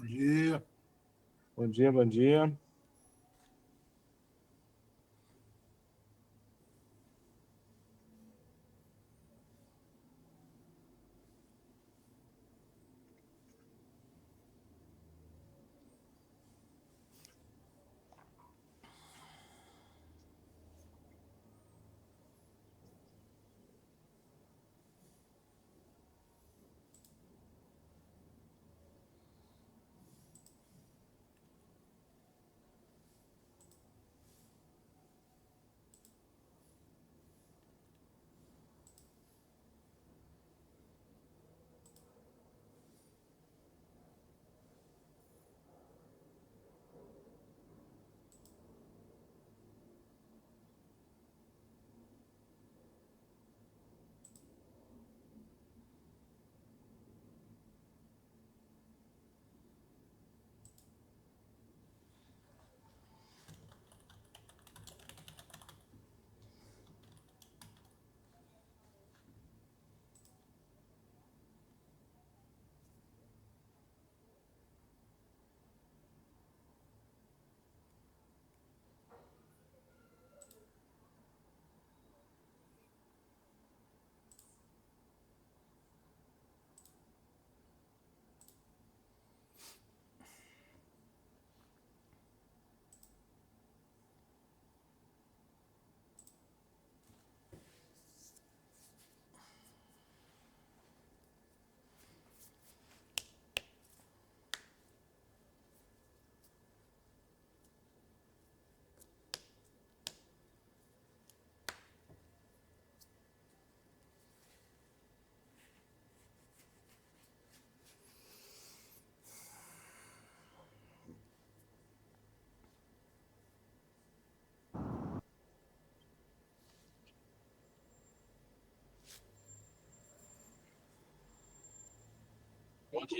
dia. Bom dia, bom dia.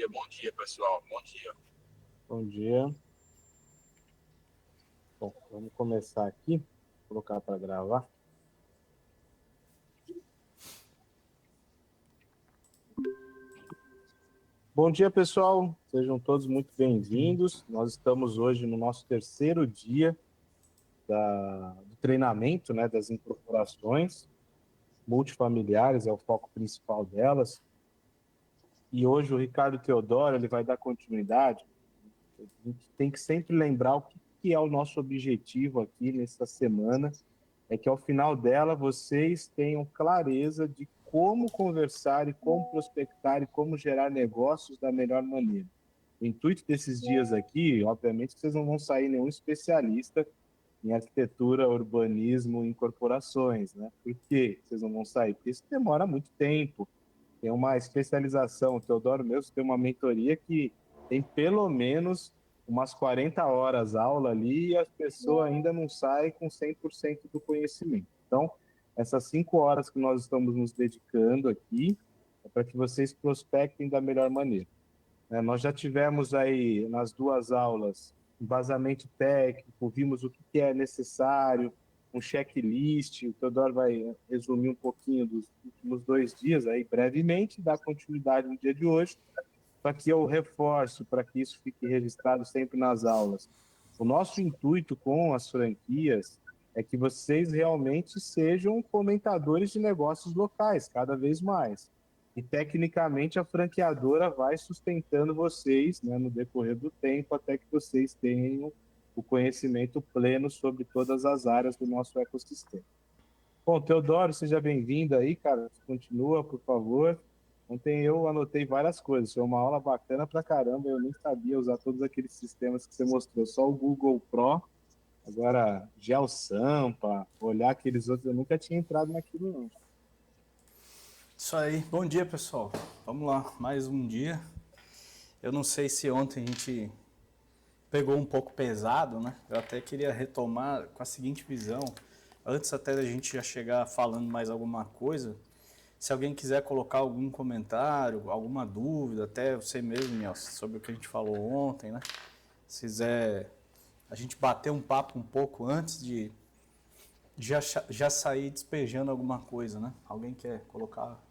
Bom dia, pessoal. Bom dia. Bom dia. Bom, vamos começar aqui. Vou colocar para gravar. Bom dia, pessoal. Sejam todos muito bem-vindos. Nós estamos hoje no nosso terceiro dia do treinamento, né, das incorporações multifamiliares, é o foco principal delas. E hoje o Ricardo Teodoro ele vai dar continuidade. A gente tem que sempre lembrar o que é o nosso objetivo aqui nessa semana, é que ao final dela vocês tenham clareza de como conversar e como prospectar e como gerar negócios da melhor maneira. O intuito desses dias aqui, obviamente, que vocês não vão sair nenhum especialista em arquitetura, urbanismo e incorporações, né? Por que vocês não vão sair? Porque isso demora muito tempo. Tem uma especialização, o Teodoro mesmo tem uma mentoria que tem pelo menos umas 40 horas aula ali e a pessoa ainda não sai com 100% do conhecimento. Então, essas 5 horas que nós estamos nos dedicando aqui é para que vocês prospectem da melhor maneira. Nós já tivemos aí nas duas aulas embasamento técnico, vimos o que é necessário, um checklist. O Teodoro vai resumir um pouquinho dos últimos 2 dias aí brevemente, dar continuidade no dia de hoje, para que eu reforço, para que isso fique registrado sempre nas aulas. O nosso intuito com as franquias é que vocês realmente sejam comentadores de negócios locais, cada vez mais. E, tecnicamente, a franqueadora vai sustentando vocês, né, no decorrer do tempo, até que vocês tenham o conhecimento pleno sobre todas as áreas do nosso ecossistema. Bom, Teodoro, seja bem-vindo aí, cara. Continua, por favor. Ontem eu anotei várias coisas. Foi uma aula bacana pra caramba. Eu nem sabia usar todos aqueles sistemas que você mostrou. Só o Google Pro. Agora, GeoSampa, olhar aqueles outros, eu nunca tinha entrado naquilo, não. Isso aí. Bom dia, pessoal. Vamos lá, mais um dia. Eu não sei se ontem a gente pegou um pouco pesado, né? Eu até queria retomar com a seguinte visão. Antes até da gente já chegar falando mais alguma coisa, se alguém quiser colocar algum comentário, alguma dúvida, até você mesmo, Nelson, sobre o que a gente falou ontem, né? Se quiser a gente bater um papo um pouco antes de já sair despejando alguma coisa, né? Alguém quer colocar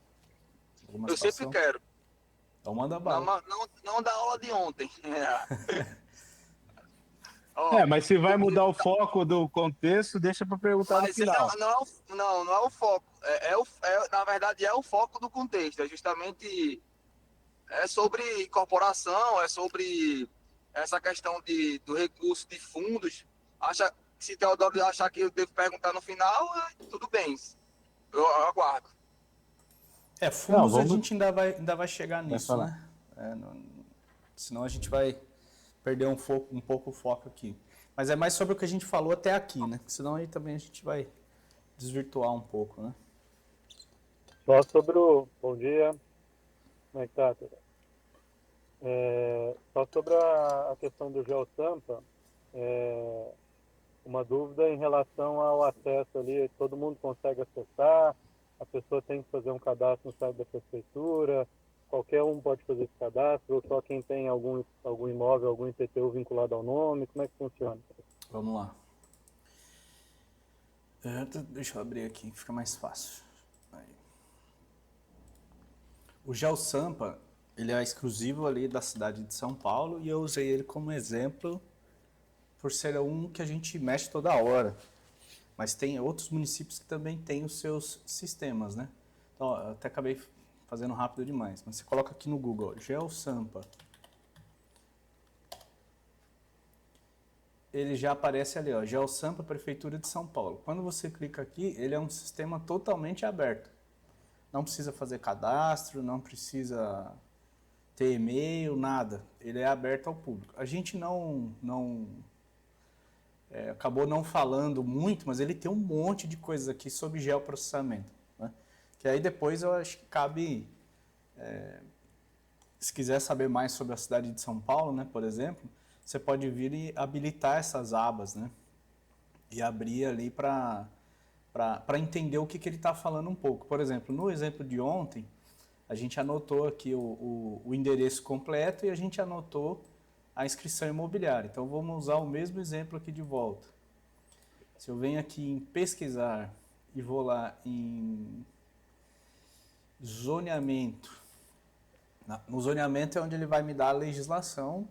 alguma Eu sempre situação? quero. Então manda Não, bala. não da aula de ontem. Ó, Mas se vai mudar o foco do contexto, deixa para perguntar no mas final. não é o foco. Na verdade, é o foco do contexto. É justamente sobre corporação, é sobre essa questão do recurso de fundos. Se Teodoro achar que eu devo perguntar no final, tudo bem. Eu aguardo. Não, Fundos a vamos. gente ainda vai chegar Vai nisso, falar. né? Senão a gente vai perder um pouco o foco aqui. Mas é mais sobre o que a gente falou até aqui, né? Senão aí também a gente vai desvirtuar um pouco, né? Só sobre o. Bom dia, como é que tá? Só sobre a questão do GeoSampa, é, uma dúvida em relação ao acesso ali, todo mundo consegue acessar, a pessoa tem que fazer um cadastro no site da prefeitura, qualquer um pode fazer esse cadastro, ou só quem tem algum imóvel, algum IPTU vinculado ao nome, como é que funciona? Vamos lá. Deixa eu abrir aqui, fica mais fácil. Aí. O GeoSampa, ele é exclusivo ali da cidade de São Paulo e eu usei ele como exemplo por ser um que a gente mexe toda hora. Mas tem outros municípios que também têm os seus sistemas, né? Então, ó, eu até acabei fazendo rápido demais, mas você coloca aqui no Google, ó, GeoSampa. Ele já aparece ali, ó, GeoSampa, Prefeitura de São Paulo. Quando você clica aqui, ele é um sistema totalmente aberto. Não precisa fazer cadastro, não precisa ter e-mail, nada. Ele é aberto ao público. A gente acabou não falando muito, mas ele tem um monte de coisas aqui sobre geoprocessamento, né? Que aí depois eu acho que cabe, se quiser saber mais sobre a cidade de São Paulo, né, por exemplo, você pode vir e habilitar essas abas, né? E abrir ali para entender o que ele está falando um pouco. Por exemplo, no exemplo de ontem, a gente anotou aqui o endereço completo e a gente anotou a inscrição imobiliária. Então, vamos usar o mesmo exemplo aqui de volta. Se eu venho aqui em pesquisar e vou lá em zoneamento, no zoneamento é onde ele vai me dar a legislação,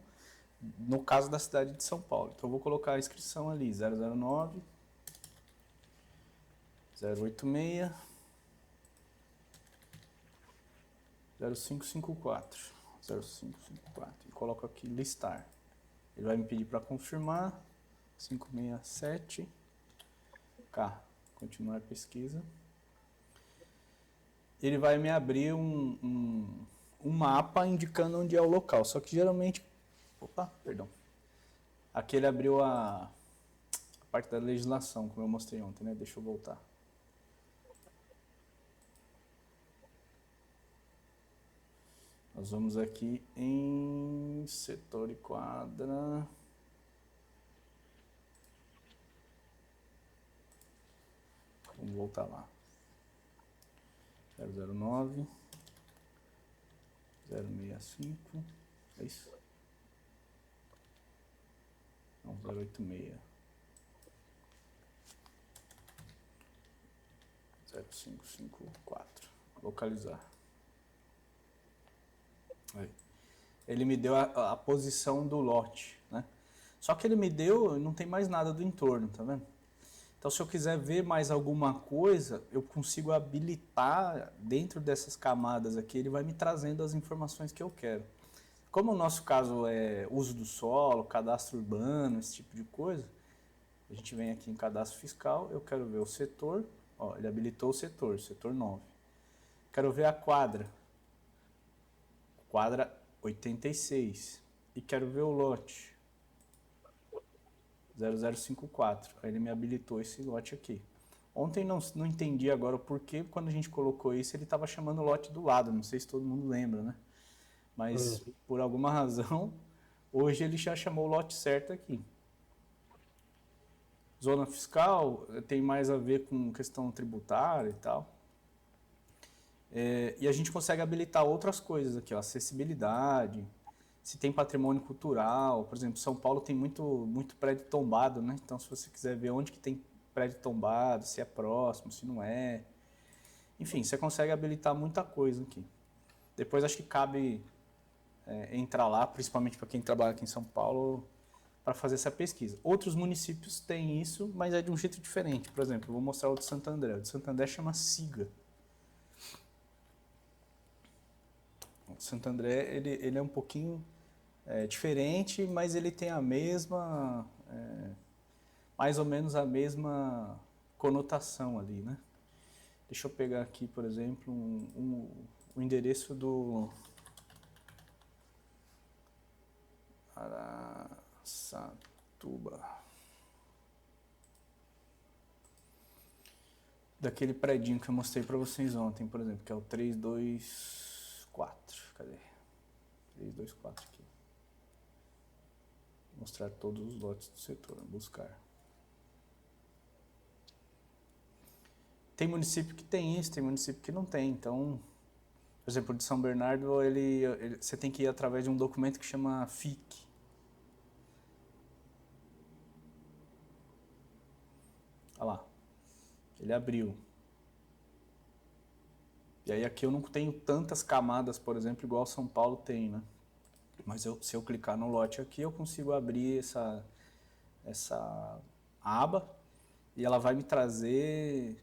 no caso da cidade de São Paulo. Então, eu vou colocar a inscrição ali, 009, 086, 0554, 0554, e coloco aqui listar. Ele vai me pedir para confirmar, 567, continuar a pesquisa. Ele vai me abrir um mapa indicando onde é o local, só que geralmente, aqui ele abriu a parte da legislação, como eu mostrei ontem, né? Deixa eu voltar. Nós vamos aqui em setor e quadra. Vamos voltar lá. 009, 065, é isso? Não, 086. 0554. Localizar. Aí. Ele me deu a posição do lote, né? Só que ele me deu, não tem mais nada do entorno, tá vendo? Então, se eu quiser ver mais alguma coisa, eu consigo habilitar dentro dessas camadas aqui, ele vai me trazendo as informações que eu quero. Como o nosso caso é uso do solo, cadastro urbano, esse tipo de coisa, a gente vem aqui em cadastro fiscal, eu quero ver o setor, ó, ele habilitou o setor 9. Quero ver a quadra 86, e quero ver o lote 0054, aí ele me habilitou esse lote aqui. Ontem não entendi agora o porquê, quando a gente colocou isso, ele estava chamando o lote do lado, não sei se todo mundo lembra, né? Mas por alguma razão, hoje ele já chamou o lote certo aqui. Zona fiscal tem mais a ver com questão tributária e tal. E a gente consegue habilitar outras coisas aqui, ó, acessibilidade, se tem patrimônio cultural. Por exemplo, São Paulo tem muito prédio tombado, né? Então, se você quiser ver onde que tem prédio tombado, se é próximo, se não é. Enfim, você consegue habilitar muita coisa aqui. Depois acho que cabe entrar lá, principalmente para quem trabalha aqui em São Paulo, para fazer essa pesquisa. Outros municípios têm isso, mas é de um jeito diferente. Por exemplo, eu vou mostrar o de Santo André. O de Santo André chama SIGA. O de Santo André ele é um pouquinho diferente, mas ele tem a mesma, mais ou menos a mesma conotação ali, né? Deixa eu pegar aqui, por exemplo, o endereço do Araçatuba. Daquele predinho que eu mostrei para vocês ontem, por exemplo, que é o 324. Cadê? 324 aqui. Vou mostrar todos os lotes do setor, buscar. Tem município que tem isso, tem município que não tem. Então, por exemplo, o de São Bernardo, você tem que ir através de um documento que chama FIC. Olha lá, ele abriu. E aí aqui eu não tenho tantas camadas, por exemplo, igual São Paulo tem, né? Mas se eu clicar no lote aqui, eu consigo abrir essa aba e ela vai me trazer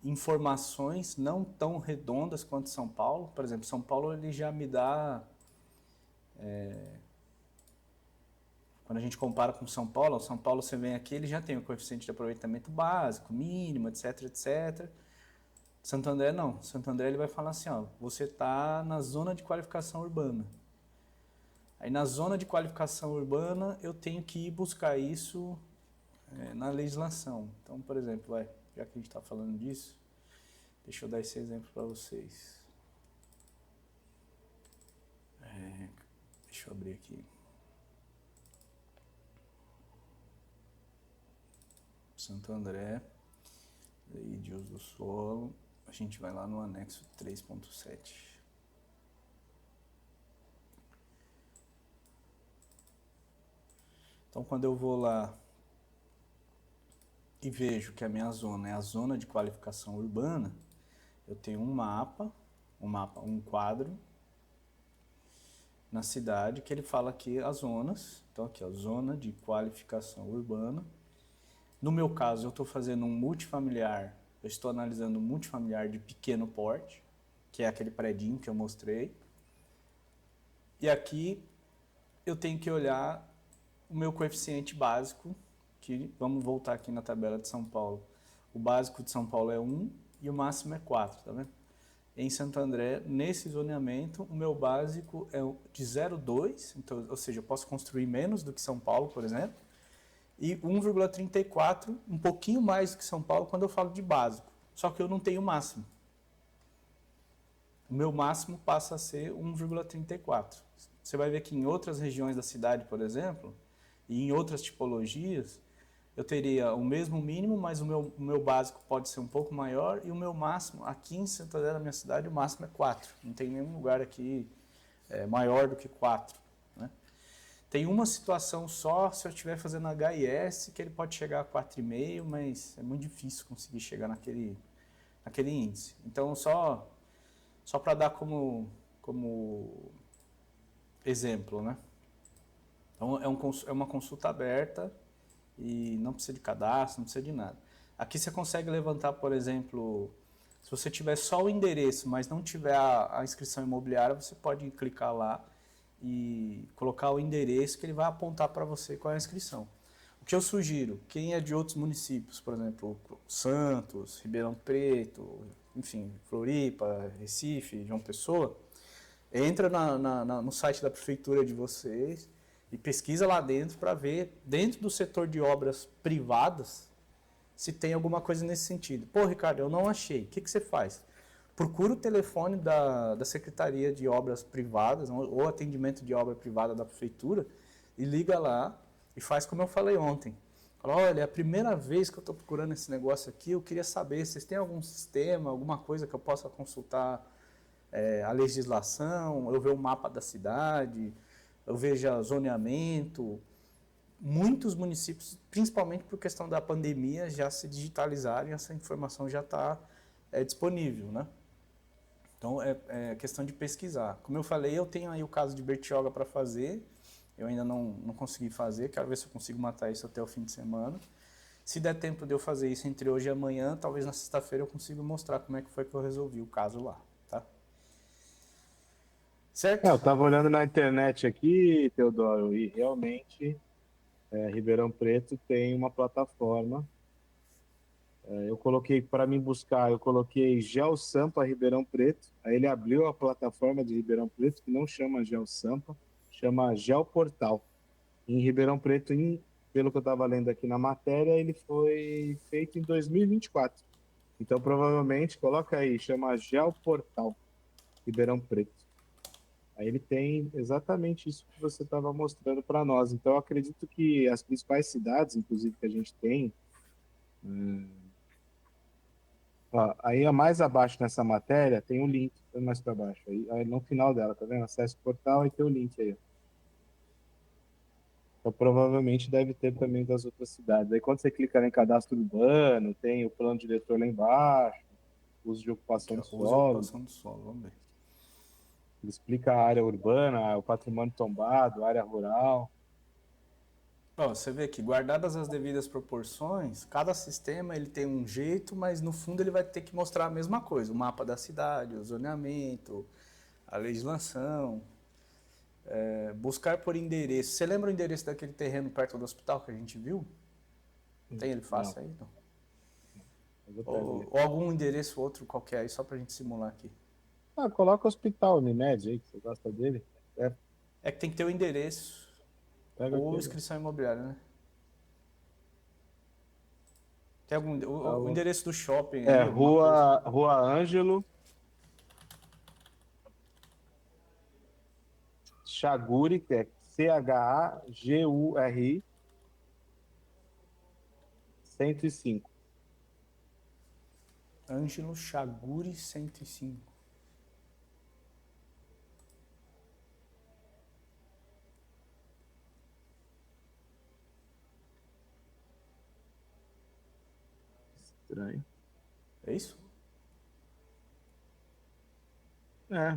informações não tão redondas quanto São Paulo. Por exemplo, São Paulo ele já me dá... quando a gente compara com São Paulo você vem aqui, ele já tem o coeficiente de aproveitamento básico, mínimo, etc, etc. Santo André não. Santo André ele vai falar assim, ó, você está na zona de qualificação urbana. Aí na zona de qualificação urbana eu tenho que ir buscar isso na legislação. Então, por exemplo, já que a gente está falando disso, deixa eu dar esse exemplo para vocês. Deixa eu abrir aqui. Santo André, lei de uso do solo, a gente vai lá no anexo 3.7. Então, quando eu vou lá e vejo que a minha zona é a zona de qualificação urbana, eu tenho um quadro na cidade que ele fala aqui as zonas. Então, aqui, ó, zona de qualificação urbana. No meu caso, eu estou fazendo um multifamiliar, eu estou analisando um multifamiliar de pequeno porte, que é aquele predinho que eu mostrei. E aqui eu tenho que olhar o meu coeficiente básico, que vamos voltar aqui na tabela de São Paulo. O básico de São Paulo é 1 e o máximo é 4, tá vendo? Em Santo André, nesse zoneamento, o meu básico é de 0,2, então, ou seja, eu posso construir menos do que São Paulo, por exemplo, e 1,34, um pouquinho mais do que São Paulo quando eu falo de básico, só que eu não tenho máximo. O meu máximo passa a ser 1,34. Você vai ver que em outras regiões da cidade, por exemplo, e em outras tipologias, eu teria o mesmo mínimo, mas o meu básico pode ser um pouco maior, e o meu máximo, aqui em Santo André, na minha cidade, o máximo é 4. Não tem nenhum lugar aqui maior do que 4. Né? Tem uma situação só, se eu estiver fazendo HIS, que ele pode chegar a 4,5, mas é muito difícil conseguir chegar naquele índice. Então, só para dar como exemplo, né? Então, é uma consulta aberta e não precisa de cadastro, não precisa de nada. Aqui você consegue levantar, por exemplo, se você tiver só o endereço, mas não tiver a inscrição imobiliária, você pode clicar lá e colocar o endereço que ele vai apontar para você qual é a inscrição. O que eu sugiro, quem é de outros municípios, por exemplo, Santos, Ribeirão Preto, enfim, Floripa, Recife, João Pessoa, entra no site da prefeitura de vocês e pesquisa lá dentro para ver, dentro do setor de obras privadas, se tem alguma coisa nesse sentido. Pô, Ricardo, eu não achei. O que você faz? Procura o telefone da Secretaria de Obras Privadas ou atendimento de obra privada da prefeitura e liga lá e faz como eu falei ontem. Fala, olha, é a primeira vez que eu estou procurando esse negócio aqui, eu queria saber se vocês têm algum sistema, alguma coisa que eu possa consultar a legislação, eu ver o mapa da cidade, eu vejo zoneamento. Muitos municípios, principalmente por questão da pandemia, já se digitalizaram e essa informação já está disponível, né? Então, é questão de pesquisar. Como eu falei, eu tenho aí o caso de Bertioga para fazer, eu ainda não consegui fazer, quero ver se eu consigo matar isso até o fim de semana. Se der tempo de eu fazer isso entre hoje e amanhã, talvez na sexta-feira eu consiga mostrar como é que foi que eu resolvi o caso lá, tá? Certo? Eu estava olhando na internet aqui, Teodoro, e realmente Ribeirão Preto tem uma plataforma. Eu coloquei para mim buscar, eu coloquei Geo Sampa Ribeirão Preto. Aí ele abriu a plataforma de Ribeirão Preto, que não chama Geo Sampa, chama Geoportal. Em Ribeirão Preto, pelo que eu estava lendo aqui na matéria, ele foi feito em 2024. Então, provavelmente, coloca aí, chama Geoportal Ribeirão Preto. Aí ele tem exatamente isso que você estava mostrando para nós. Então, eu acredito que as principais cidades, inclusive, que a gente tem, ó, aí mais abaixo nessa matéria tem um link, mais para baixo, aí no final dela, tá vendo? Acesse o portal e tem o link aí. Então, provavelmente deve ter também das outras cidades. Aí quando você clica em cadastro urbano, tem o plano diretor lá embaixo, uso de ocupação Aqui, ó, do uso e solo, ocupação do solo, vamos ver. ele explica a área urbana, o patrimônio tombado, área rural. Ó, você vê aqui, guardadas as devidas proporções, cada sistema ele tem um jeito, mas no fundo ele vai ter que mostrar a mesma coisa. O mapa da cidade, o zoneamento, a legislação, buscar por endereço. Você lembra o endereço daquele terreno perto do hospital que a gente viu? Tem ele fácil aí? Não. Eu pego ele. Ou algum endereço outro qualquer aí, só pra gente simular aqui. Coloca o Hospital Unimed aí, que você gosta dele. É que tem que ter o endereço Pega ou aquele. inscrição imobiliária, né? Tem algum, o Tá, endereço do shopping aí, alguma coisa? Rua Ângelo Chaguri, que é Chaguri 105. Ângelo Chaguri 105. Estranho. É isso?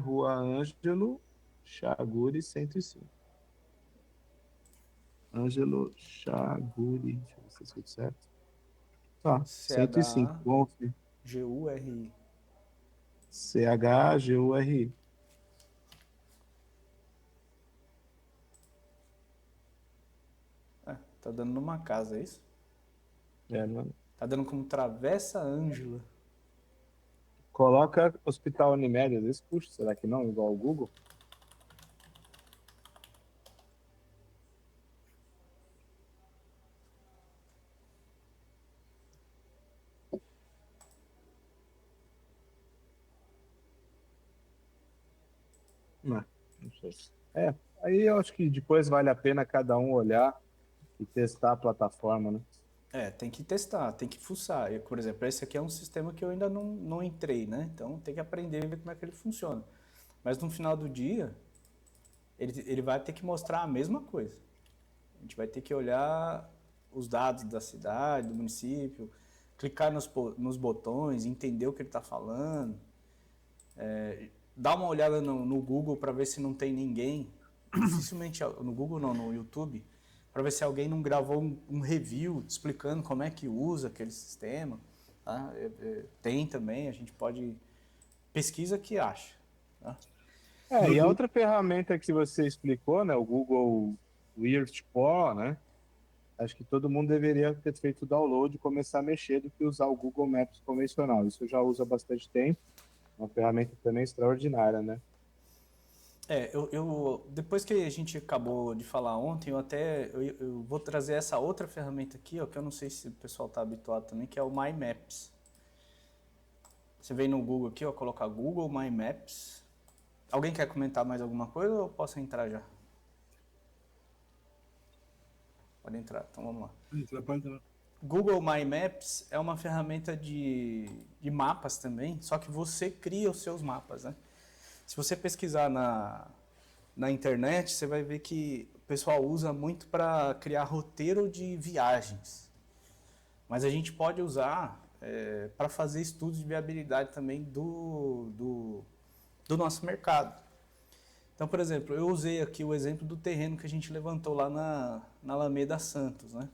Rua Ângelo Chaguri 105. Ângelo Chaguri. Deixa eu ver se é tudo certo. Tá, 105. Bom, filho. CHAGURI. Chaguri. Tá dando numa casa, é isso? Não. Tá dando como Travessa Ângela. Coloca Hospital Unimed, às vezes puxa, será que não? Igual o Google? Não sei. Aí eu acho que depois vale a pena cada um olhar e testar a plataforma, né? Tem que testar, tem que fuçar. Por exemplo, esse aqui é um sistema que eu ainda não entrei, né? Então tem que aprender a ver como é que ele funciona. Mas no final do dia, ele vai ter que mostrar a mesma coisa. A gente vai ter que olhar os dados da cidade, do município, clicar nos botões, entender o que ele está falando, dar uma olhada no Google para ver se não tem ninguém, dificilmente no Google não, no YouTube, para ver se alguém não gravou um review explicando como é que usa aquele sistema. Tá? Tem também, a gente pode... Pesquisa que acha. Tá? E a outra ferramenta que você explicou, né? O Google Earth Pro, né? Acho que todo mundo deveria ter feito o download e começar a mexer do que usar o Google Maps convencional. Isso eu já uso há bastante tempo. Uma ferramenta também extraordinária, né? Depois que a gente acabou de falar ontem, eu vou trazer essa outra ferramenta aqui, ó, que eu não sei se o pessoal está habituado também, que é o My Maps. Você vem no Google aqui, ó, colocar Google My Maps. Alguém quer comentar mais alguma coisa ou eu posso entrar já? Pode entrar, então vamos lá. Pode entrar. Google My Maps é uma ferramenta de mapas também, só que você cria os seus mapas, né? Se você pesquisar na internet, você vai ver que o pessoal usa muito para criar roteiro de viagens. Mas a gente pode usar para fazer estudos de viabilidade também do nosso mercado. Então, por exemplo, eu usei aqui o exemplo do terreno que a gente levantou lá na Alameda Santos, né?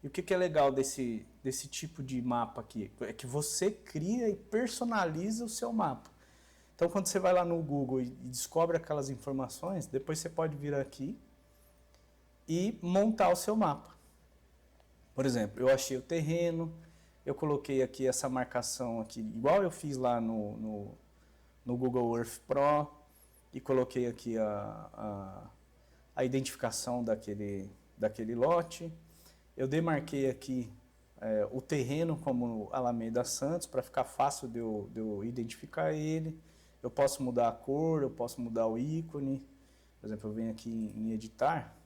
E o que é legal desse tipo de mapa aqui? É que você cria e personaliza o seu mapa. Então, quando você vai lá no Google e descobre aquelas informações, depois você pode vir aqui e montar o seu mapa. Por exemplo, eu achei o terreno, eu coloquei aqui essa marcação aqui, igual eu fiz lá no Google Earth Pro, e coloquei aqui a identificação daquele lote. Eu demarquei aqui o terreno como Alameda Santos, para ficar fácil de eu identificar ele. Eu posso mudar a cor, eu posso mudar o ícone. Por exemplo, eu venho aqui em editar,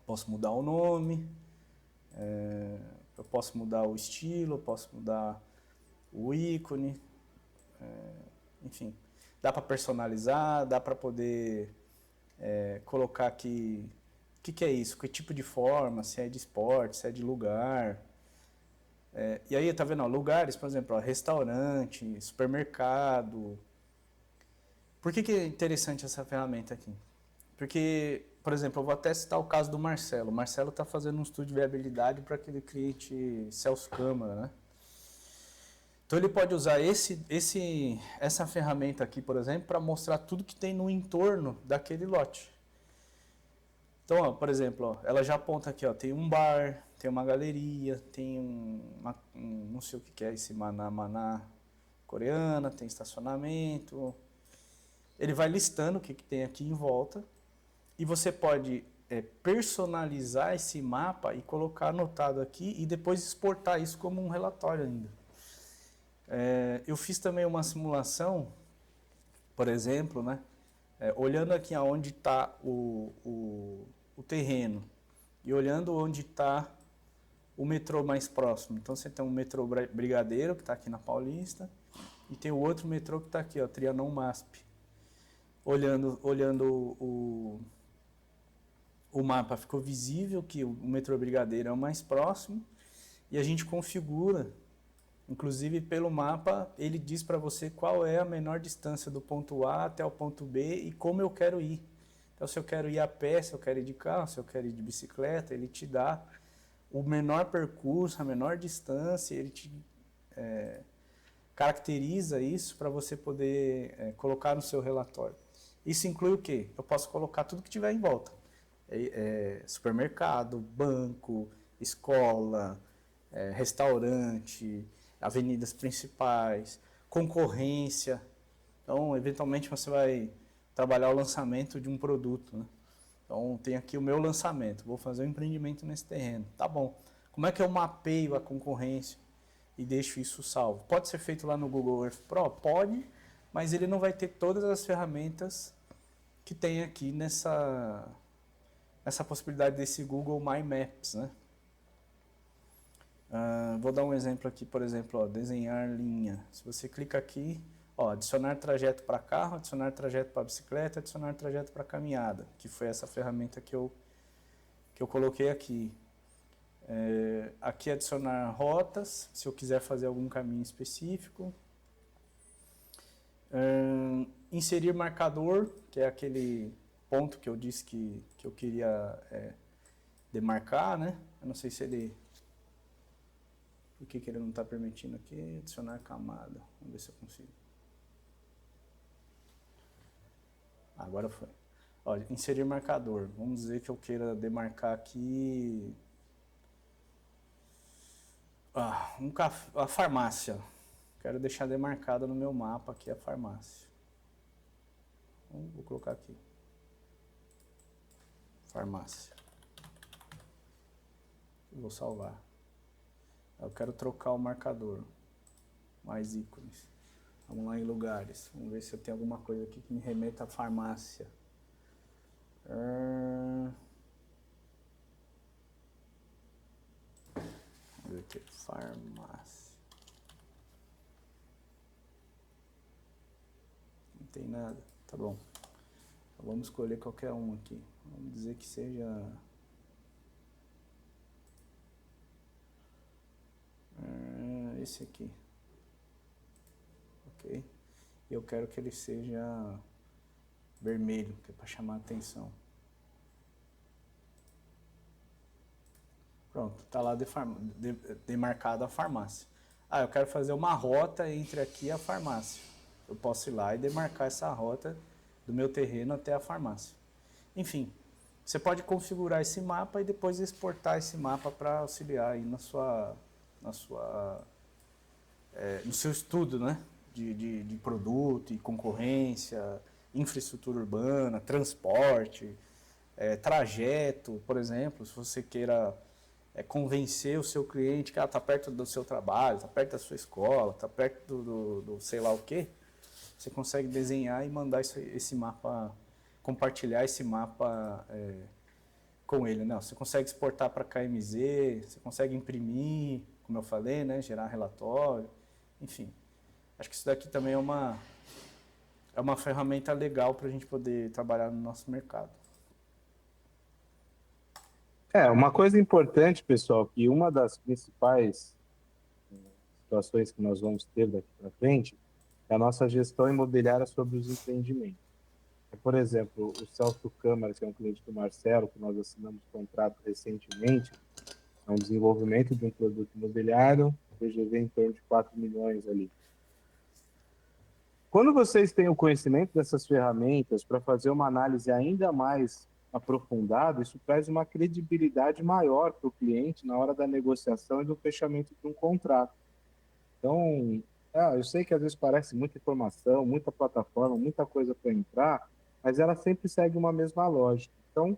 posso mudar o nome, eu posso mudar o estilo, eu posso mudar o ícone, enfim. Dá para personalizar, dá para poder colocar aqui o que é isso, que tipo de forma, se é de esporte, se é de lugar. E aí, tá vendo, ó, lugares, por exemplo, ó, restaurante, supermercado. Por que é interessante essa ferramenta aqui? Porque, por exemplo, eu vou até citar o caso do Marcelo. O Marcelo está fazendo um estudo de viabilidade para aquele cliente Celso Câmara, né? Então ele pode usar essa ferramenta aqui, por exemplo, para mostrar tudo que tem no entorno daquele lote. Então, ó, por exemplo, ó, ela já aponta aqui, ó, tem um bar, tem uma galeria, tem não sei o que é esse maná coreana, tem estacionamento. Ele vai listando o que tem aqui em volta e você pode personalizar esse mapa e colocar anotado aqui e depois exportar isso como um relatório ainda. Eu fiz também uma simulação, por exemplo, né, olhando aqui aonde está o terreno e olhando onde está o metrô mais próximo. Então você tem um metrô Brigadeiro, que está aqui na Paulista, e tem o outro metrô que está aqui, ó, Trianon MASP. Olhando o mapa, ficou visível que o metrô Brigadeiro é o mais próximo, e a gente configura, inclusive pelo mapa, ele diz para você qual é a menor distância do ponto A até o ponto B e como eu quero ir. Então, se eu quero ir a pé, se eu quero ir de carro, se eu quero ir de bicicleta, ele te dá o menor percurso, a menor distância, ele te caracteriza isso para você poder colocar no seu relatório. Isso inclui o quê? Eu posso colocar tudo que tiver em volta. Supermercado, banco, escola, restaurante, avenidas principais, concorrência. Então, eventualmente, você vai trabalhar o lançamento de um produto, né? Então, tem aqui o meu lançamento, vou fazer um empreendimento nesse terreno. Tá bom. Como é que eu mapeio a concorrência e deixo isso salvo? Pode ser feito lá no Google Earth Pro? Pode, mas ele não vai ter todas as ferramentas que tem aqui nessa possibilidade desse Google My Maps, né? Vou dar um exemplo aqui, por exemplo, ó, desenhar linha. Se você clica aqui, ó, adicionar trajeto para carro, adicionar trajeto para bicicleta, adicionar trajeto para caminhada, que foi essa ferramenta que eu coloquei aqui. Aqui adicionar rotas, se eu quiser fazer algum caminho específico. Inserir marcador, que é aquele ponto que eu disse que eu queria demarcar, né? Eu não sei se ele... Por que ele não está permitindo aqui? Adicionar camada. Vamos ver se eu consigo. Agora foi. Ó, inserir marcador. Vamos dizer que eu queira demarcar aqui... a farmácia. Quero deixar demarcada no meu mapa aqui a farmácia. Então, vou colocar aqui. Farmácia. Vou salvar. Eu quero trocar o marcador. Mais ícones. Vamos lá em lugares. Vamos ver se eu tenho alguma coisa aqui que me remeta à farmácia. Vamos ver aqui. Farmácia. Não tem nada. Tá bom. Então, vamos escolher qualquer um aqui. Vamos dizer que seja... esse aqui. Ok. e eu quero que ele seja vermelho, que é para chamar a atenção. Pronto, está lá demarcada a farmácia. Ah, eu quero fazer uma rota entre aqui e a farmácia. Eu posso ir lá e demarcar essa rota do meu terreno até a farmácia. Enfim, você pode configurar esse mapa e depois exportar esse mapa para auxiliar aí no seu estudo, né? De produto e concorrência, infraestrutura urbana, transporte, trajeto, por exemplo, se você queira convencer o seu cliente que está perto do seu trabalho, está perto da sua escola, está perto do sei lá o quê, você consegue desenhar e mandar esse mapa, compartilhar esse mapa com ele, né? Você consegue exportar para KMZ, você consegue imprimir, como eu falei, né? Gerar relatório, enfim. Acho que isso daqui também é uma ferramenta legal para a gente poder trabalhar no nosso mercado. Uma coisa importante, pessoal, que uma das principais situações que nós vamos ter daqui para frente é a nossa gestão imobiliária sobre os empreendimentos. Por exemplo, o Celso Câmara, que é um cliente do Marcelo, que nós assinamos contrato recentemente, é um desenvolvimento de um produto imobiliário, VGV em torno de 4 milhões ali. Quando vocês têm o conhecimento dessas ferramentas para fazer uma análise ainda mais aprofundada, isso traz uma credibilidade maior para o cliente na hora da negociação e do fechamento de um contrato. Então, eu sei que às vezes parece muita informação, muita plataforma, muita coisa para entrar, mas ela sempre segue uma mesma lógica. Então,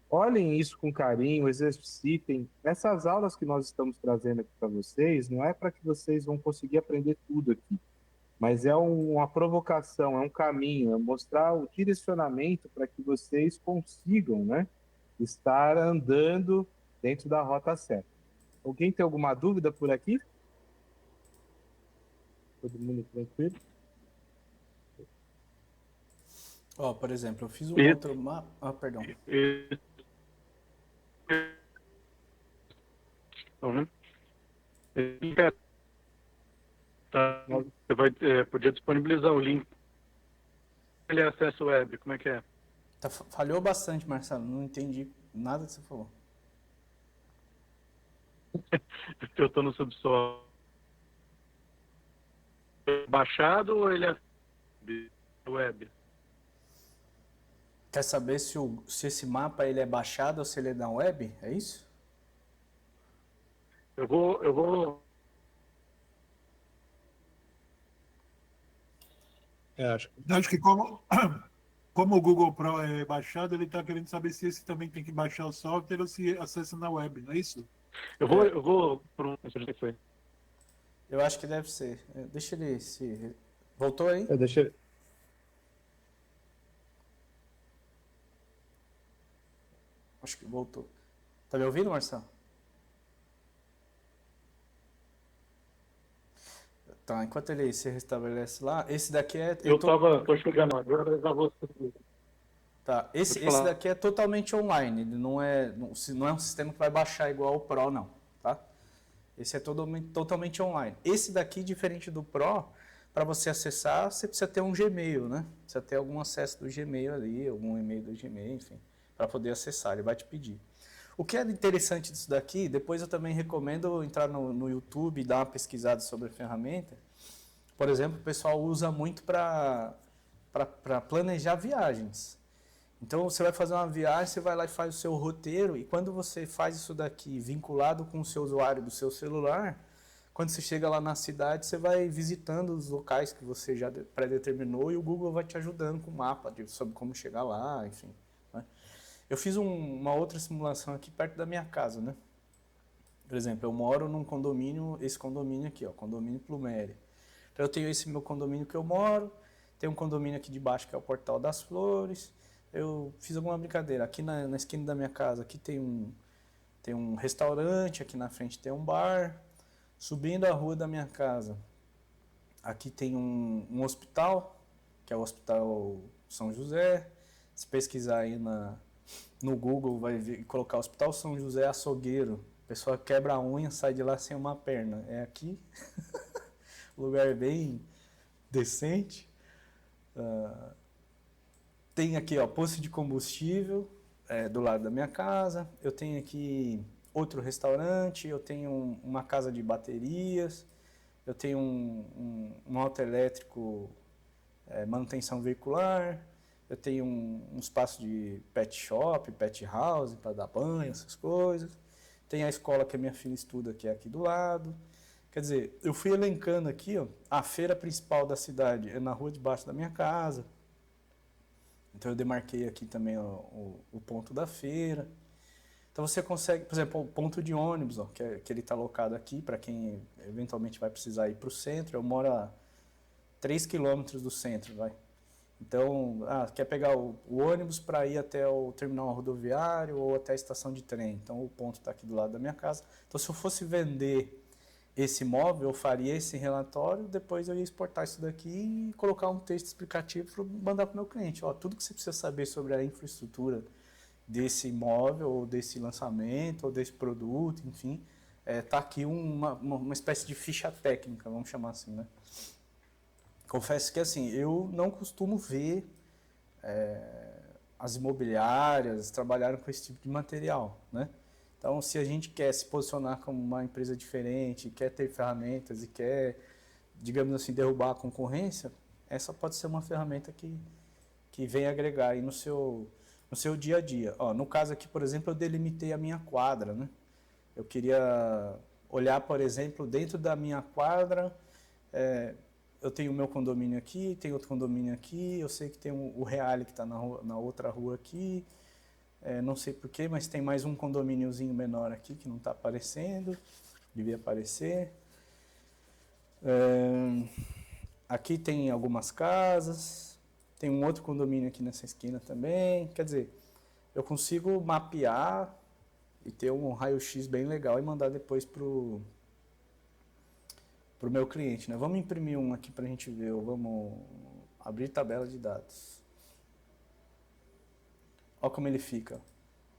olhem isso com carinho, exercitem. Essas aulas que nós estamos trazendo aqui para vocês, não é para que vocês vão conseguir aprender tudo aqui, mas é uma provocação, é um caminho, é mostrar o direcionamento para que vocês consigam, né, estar andando dentro da rota certa. Alguém tem alguma dúvida por aqui? Todo mundo tranquilo? Ó, por exemplo, eu fiz um Isso. outro mapa. Ah, perdão. Você vai poder disponibilizar o link. Ele é acesso web, como é que é? Falhou bastante, Marcelo. Não entendi nada que você falou. Eu estou no subsolo. Baixado ou ele é web? Quer saber se esse mapa ele é baixado ou se ele é na web? É isso? Eu vou. Acho que como o Google Pro é baixado, ele está querendo saber se esse também tem que baixar o software ou se acessa na web, não é isso? Eu vou por um. Eu acho que deve ser. Deixa ele se. Voltou aí? Deixa. Acho que voltou. Tá me ouvindo, Marcelo? Tá, enquanto ele se restabelece lá, esse daqui é... Tô chegando agora, já vou... Tá, esse daqui é totalmente online, ele não é um sistema que vai baixar igual o Pro, não, tá? Esse é totalmente online. Esse daqui, diferente do Pro, para você acessar, você precisa ter um Gmail, né? Precisa ter algum acesso do Gmail ali, algum e-mail do Gmail, enfim, para poder acessar, ele vai te pedir. O que é interessante disso daqui, depois eu também recomendo entrar no YouTube e dar uma pesquisada sobre a ferramenta. Por exemplo, o pessoal usa muito para planejar viagens. Então, você vai fazer uma viagem, você vai lá e faz o seu roteiro, e quando você faz isso daqui vinculado com o seu usuário do seu celular, quando você chega lá na cidade, você vai visitando os locais que você já pré-determinou e o Google vai te ajudando com o mapa sobre como chegar lá, enfim. Né? Eu fiz uma outra simulação aqui perto da minha casa, né? Por exemplo, eu moro num condomínio, esse condomínio aqui, ó, condomínio Pluméria. Então eu tenho esse meu condomínio que eu moro, tem um condomínio aqui de baixo que é o Portal das Flores. Eu fiz alguma brincadeira. Aqui na esquina da minha casa, aqui tem um restaurante, aqui na frente tem um bar. Subindo a rua da minha casa, aqui tem um hospital, que é o Hospital São José. Se pesquisar aí no Google, vai colocar Hospital São José Açougueiro. A pessoa quebra a unha, sai de lá sem uma perna. É aqui. O lugar é bem decente. Tem aqui, ó, posto de combustível do lado da minha casa. Eu tenho aqui outro restaurante. Eu tenho uma casa de baterias. Eu tenho um auto elétrico, manutenção veicular. Eu tenho um espaço de pet shop, pet house para dar banho, essas coisas. Tem a escola que a minha filha estuda, que é aqui do lado. Quer dizer, eu fui elencando aqui, ó, a feira principal da cidade é na rua debaixo da minha casa. Então eu demarquei aqui também ó, o ponto da feira. Então você consegue, por exemplo, o ponto de ônibus, ó, que ele está alocado aqui, para quem eventualmente vai precisar ir para o centro. Eu moro a 3 quilômetros do centro, vai. Então, quer pegar o ônibus para ir até o terminal rodoviário ou até a estação de trem. Então o ponto está aqui do lado da minha casa. Então se eu fosse vender esse imóvel, eu faria esse relatório, depois eu ia exportar isso daqui e colocar um texto explicativo para mandar para o meu cliente. Ó, tudo que você precisa saber sobre a infraestrutura desse imóvel, ou desse lançamento, ou desse produto, enfim, tá aqui uma espécie de ficha técnica, vamos chamar assim, né? Confesso que assim, eu não costumo ver as imobiliárias trabalharem com esse tipo de material, né? Então, se a gente quer se posicionar como uma empresa diferente, quer ter ferramentas e quer, digamos assim, derrubar a concorrência, essa pode ser uma ferramenta que vem agregar aí no seu dia a dia. Ó, no caso aqui, por exemplo, eu delimitei a minha quadra, né? Eu queria olhar, por exemplo, dentro da minha quadra, eu tenho o meu condomínio aqui, tem outro condomínio aqui, eu sei que tem o Reale que está na outra rua aqui, não sei porquê, mas tem mais um condomíniozinho menor aqui que não está aparecendo, devia aparecer. Aqui tem algumas casas, tem um outro condomínio aqui nessa esquina também, quer dizer, eu consigo mapear e ter um raio-x bem legal e mandar depois pro meu cliente, né? Vamos imprimir um aqui para a gente ver, ou vamos abrir tabela de dados. Olha como ele fica.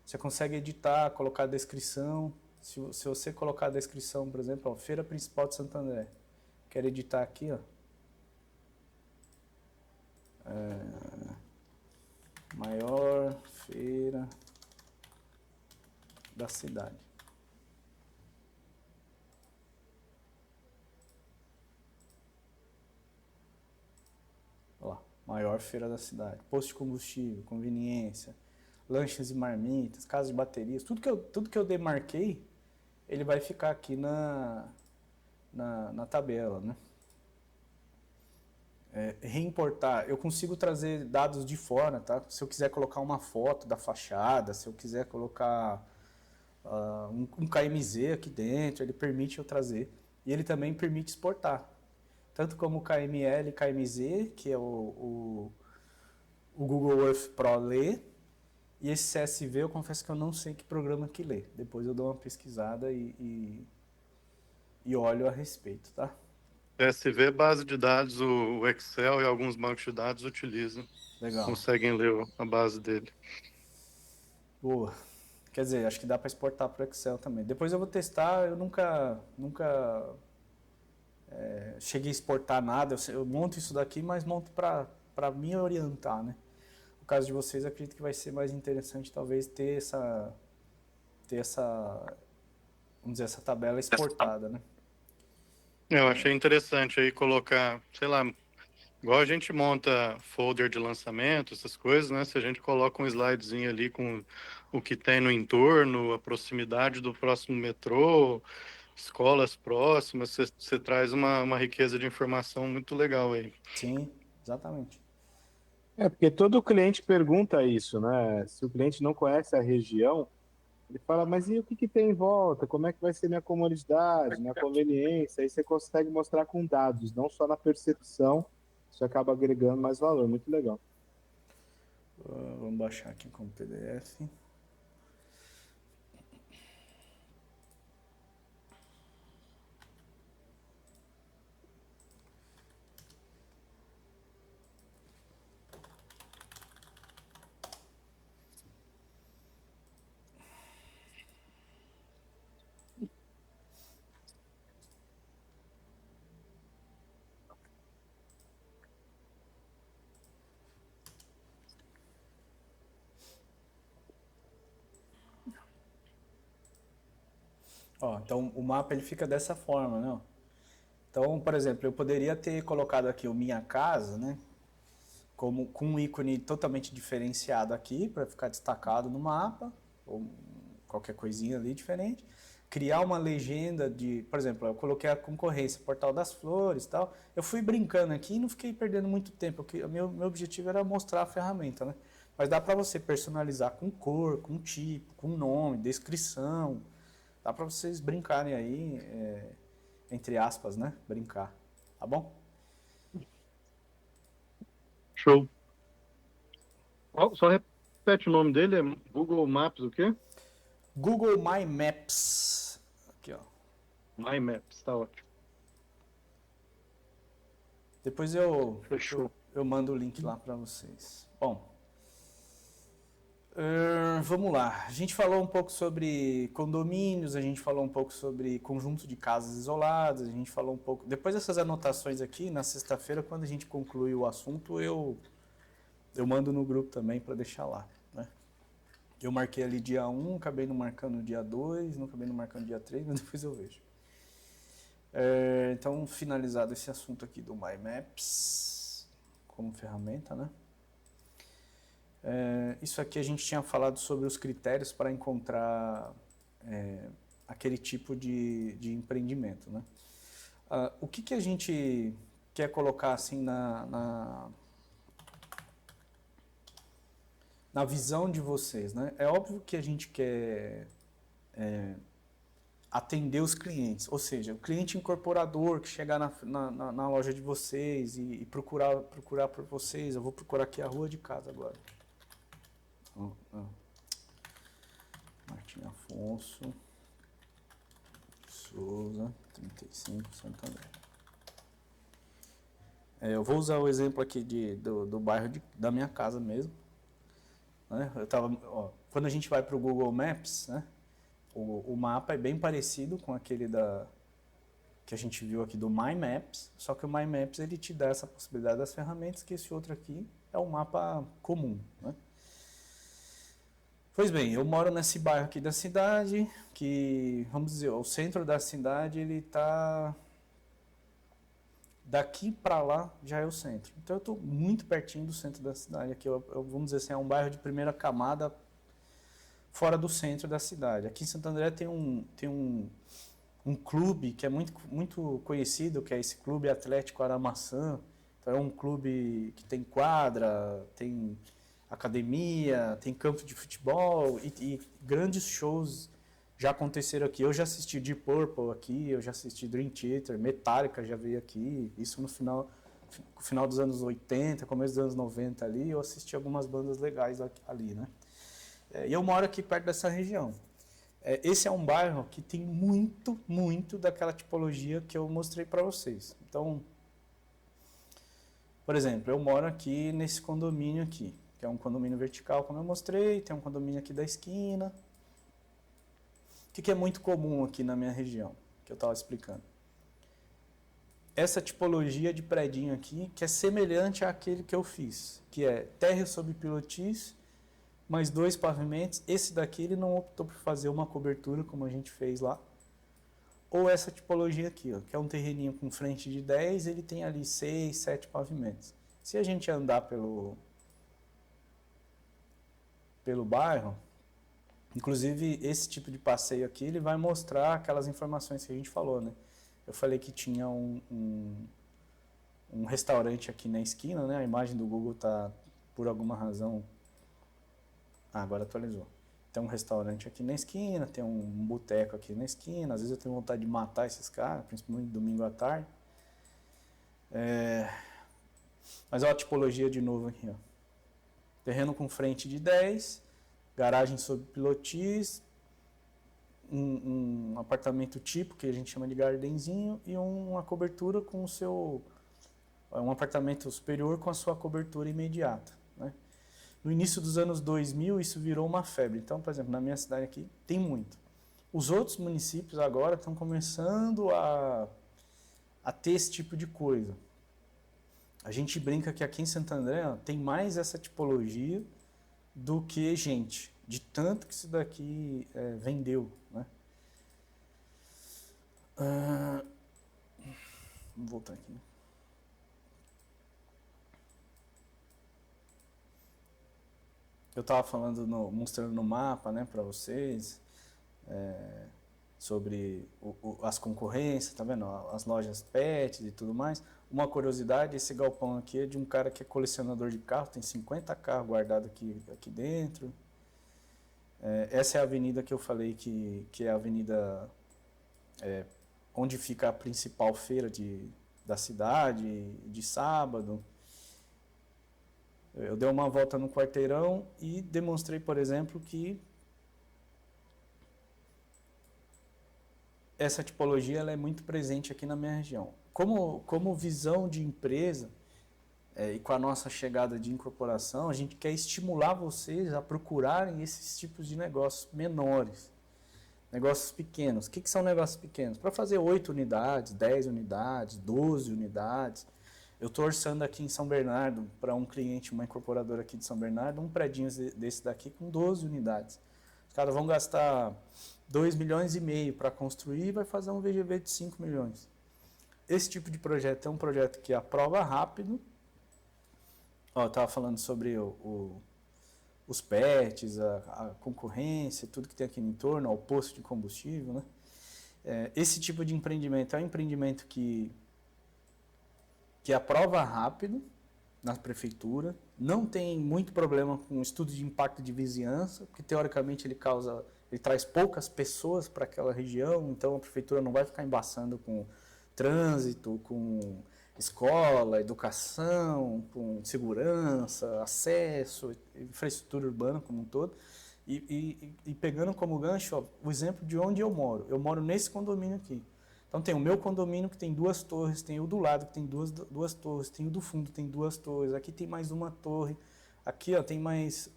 Você consegue editar, colocar a descrição. Se você colocar a descrição, por exemplo, ó, Feira Principal de Santo André. Quero editar aqui, ó. Maior feira da cidade. Ó, maior feira da cidade. Posto de combustível, conveniência, lanches e marmitas, casa de baterias, tudo que eu demarquei, ele vai ficar aqui na tabela, né? Reimportar, eu consigo trazer dados de fora, tá? Se eu quiser colocar uma foto da fachada, se eu quiser colocar um KMZ aqui dentro, ele permite eu trazer. E ele também permite exportar. Tanto como o KML e KMZ, que é o Google Earth Pro lê, e esse CSV eu confesso que eu não sei que programa que lê. Depois eu dou uma pesquisada e olho a respeito, tá? CSV, base de dados, o Excel e alguns bancos de dados utilizam. Legal. Conseguem ler a base dele. Boa. Quer dizer, acho que dá para exportar para o Excel também. Depois eu vou testar, eu nunca cheguei a exportar nada. Eu monto isso daqui, mas monto para me orientar, né? No caso de vocês, acredito que vai ser mais interessante talvez ter essa, vamos dizer, essa tabela exportada, né? Eu achei interessante aí colocar, sei lá, igual a gente monta folder de lançamento, essas coisas, né? Se a gente coloca um slidezinho ali com o que tem no entorno, a proximidade do próximo metrô, escolas próximas, você traz uma riqueza de informação muito legal aí. Sim, exatamente. Porque todo cliente pergunta isso, né? Se o cliente não conhece a região, ele fala, mas e o que tem em volta? Como é que vai ser minha comodidade, minha conveniência? Aí você consegue mostrar com dados, não só na percepção, isso acaba agregando mais valor, muito legal. Vamos baixar aqui como PDF. Ó, então o mapa ele fica dessa forma, né? Então, por exemplo, eu poderia ter colocado aqui o Minha Casa, né? Como, com um ícone totalmente diferenciado aqui, para ficar destacado no mapa, ou qualquer coisinha ali diferente. Criar uma legenda de, por exemplo, eu coloquei a concorrência, Portal das Flores e tal. Eu fui brincando aqui e não fiquei perdendo muito tempo, porque meu objetivo era mostrar a ferramenta, né? Mas dá para você personalizar com cor, com tipo, com nome, descrição. Dá para vocês brincarem aí, entre aspas, né? Brincar. Tá bom? Show. Só repete o nome dele, é Google Maps o quê? Google My Maps. Aqui, ó. My Maps, tá ótimo. Depois Fechou. eu mando o link lá para vocês. Bom, vamos lá. A gente falou um pouco sobre condomínios, a gente falou um pouco sobre conjunto de casas isoladas, a gente falou um pouco... Depois dessas anotações aqui, na sexta-feira, quando a gente conclui o assunto, eu mando no grupo também para deixar lá, né? Eu marquei ali dia 1, acabei não marcando dia 2, não acabei não marcando dia 3, mas depois eu vejo. Então, finalizado esse assunto aqui do My Maps como ferramenta, né? Isso aqui a gente tinha falado sobre os critérios para encontrar aquele tipo de empreendimento, né? O que a gente quer colocar assim na visão de vocês, né? É óbvio que a gente quer atender os clientes, ou seja, o cliente incorporador que chegar na loja de vocês e procurar por vocês. Eu vou procurar aqui a rua de casa agora. Martim Afonso Souza, 35, Santo André. Eu vou usar o exemplo aqui do bairro da minha casa mesmo. Né? Quando a gente vai para o Google Maps, né? O mapa é bem parecido com aquele que a gente viu aqui do My Maps, só que o My Maps ele te dá essa possibilidade das ferramentas, que esse outro aqui é um mapa comum, né? Pois bem, eu moro nesse bairro aqui da cidade, que, vamos dizer, o centro da cidade, ele está... Daqui para lá já é o centro. Então eu estou muito pertinho do centro da cidade. Aqui, vamos dizer assim, é um bairro de primeira camada fora do centro da cidade. Aqui em Santo André tem um clube que é muito, muito conhecido, que é esse Clube Atlético Aramaçã. Então é um clube que tem quadra, tem academia, tem campo de futebol e grandes shows já aconteceram aqui. Eu já assisti Deep Purple aqui, eu já assisti Dream Theater, Metallica já veio aqui, isso no final dos anos 80, começo dos anos 90 ali, eu assisti algumas bandas legais ali, né? E eu moro aqui perto dessa região. Esse é um bairro que tem muito, muito daquela tipologia que eu mostrei para vocês. Então, por exemplo, eu moro aqui nesse condomínio aqui, que é um condomínio vertical, como eu mostrei, tem um condomínio aqui da esquina. O que é muito comum aqui na minha região, que eu estava explicando? Essa tipologia de predinho aqui, que é semelhante àquele que eu fiz, que é térreo sob pilotis, mais 2 pavimentos. Esse daqui ele não optou por fazer uma cobertura, como a gente fez lá. Ou essa tipologia aqui, ó, que é um terreninho com frente de 10, ele tem ali 6, 7 pavimentos. Se a gente andar pelo bairro, inclusive esse tipo de passeio aqui, ele vai mostrar aquelas informações que a gente falou, né? Eu falei que tinha um restaurante aqui na esquina, né? A imagem do Google tá, por alguma razão... agora atualizou. Tem um restaurante aqui na esquina, tem um boteco aqui na esquina. Às vezes eu tenho vontade de matar esses caras, principalmente domingo à tarde. Mas olha a tipologia de novo aqui, ó. Terreno com frente de 10, garagem sob pilotis, um apartamento tipo, que a gente chama de gardenzinho, e uma cobertura com o seu... um apartamento superior com a sua cobertura imediata, né? No início dos anos 2000, isso virou uma febre. Então, por exemplo, na minha cidade aqui, tem muito. Os outros municípios agora estão começando a ter esse tipo de coisa. A gente brinca que aqui em Santo André, ó, tem mais essa tipologia do que gente, de tanto que isso daqui vendeu, né? Vou voltar aqui. Eu estava falando, mostrando no mapa, né, para vocês, sobre as concorrências, tá vendo? As lojas pets e tudo mais. Uma curiosidade, esse galpão aqui é de um cara que é colecionador de carro, tem 50 carros guardados aqui dentro. Essa é a avenida que eu falei que é a avenida onde fica a principal feira da cidade, de sábado. Eu dei uma volta no quarteirão e demonstrei, por exemplo, que essa tipologia ela é muito presente aqui na minha região. Como visão de empresa, e com a nossa chegada de incorporação, a gente quer estimular vocês a procurarem esses tipos de negócios menores, negócios pequenos. O que são negócios pequenos? Para fazer 8 unidades, 10 unidades, 12 unidades. Eu estou orçando aqui em São Bernardo, para um cliente, uma incorporadora aqui de São Bernardo, um predinho desse daqui com 12 unidades. Os caras vão gastar 2,5 milhões para construir e vai fazer um VGV de 5 milhões. Esse tipo de projeto é um projeto que aprova rápido. Eu estava falando sobre os pets, a concorrência, tudo que tem aqui no entorno, o posto de combustível, né? Esse tipo de empreendimento é um empreendimento que aprova rápido na prefeitura, não tem muito problema com o estudo de impacto de vizinhança, porque teoricamente ele traz poucas pessoas para aquela região, então a prefeitura não vai ficar embaçando com trânsito, com escola, educação, com segurança, acesso, infraestrutura urbana como um todo. E pegando como gancho, ó, o exemplo de onde eu moro nesse condomínio aqui. Então tem o meu condomínio que tem 2 torres, tem o do lado que tem duas torres, tem o do fundo que tem 2 torres, aqui tem mais uma torre, aqui ó, tem mais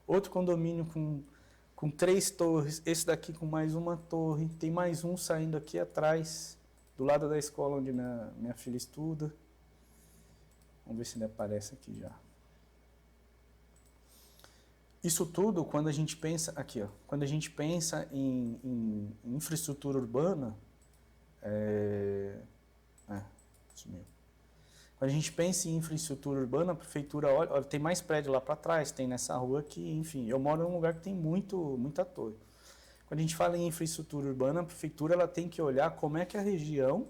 outro condomínio com 3 torres, esse daqui com mais uma torre, tem mais um saindo aqui atrás, do lado da escola onde minha filha estuda. Vamos ver se ele aparece aqui já. Isso tudo, quando a gente pensa, aqui ó, quando a gente pensa em infraestrutura urbana, sumiu. Quando a gente pensa em infraestrutura urbana, a prefeitura olha, tem mais prédio lá para trás, tem nessa rua aqui, enfim. Eu moro num lugar que tem muita torre. Quando a gente fala em infraestrutura urbana, a prefeitura ela tem que olhar como é que a região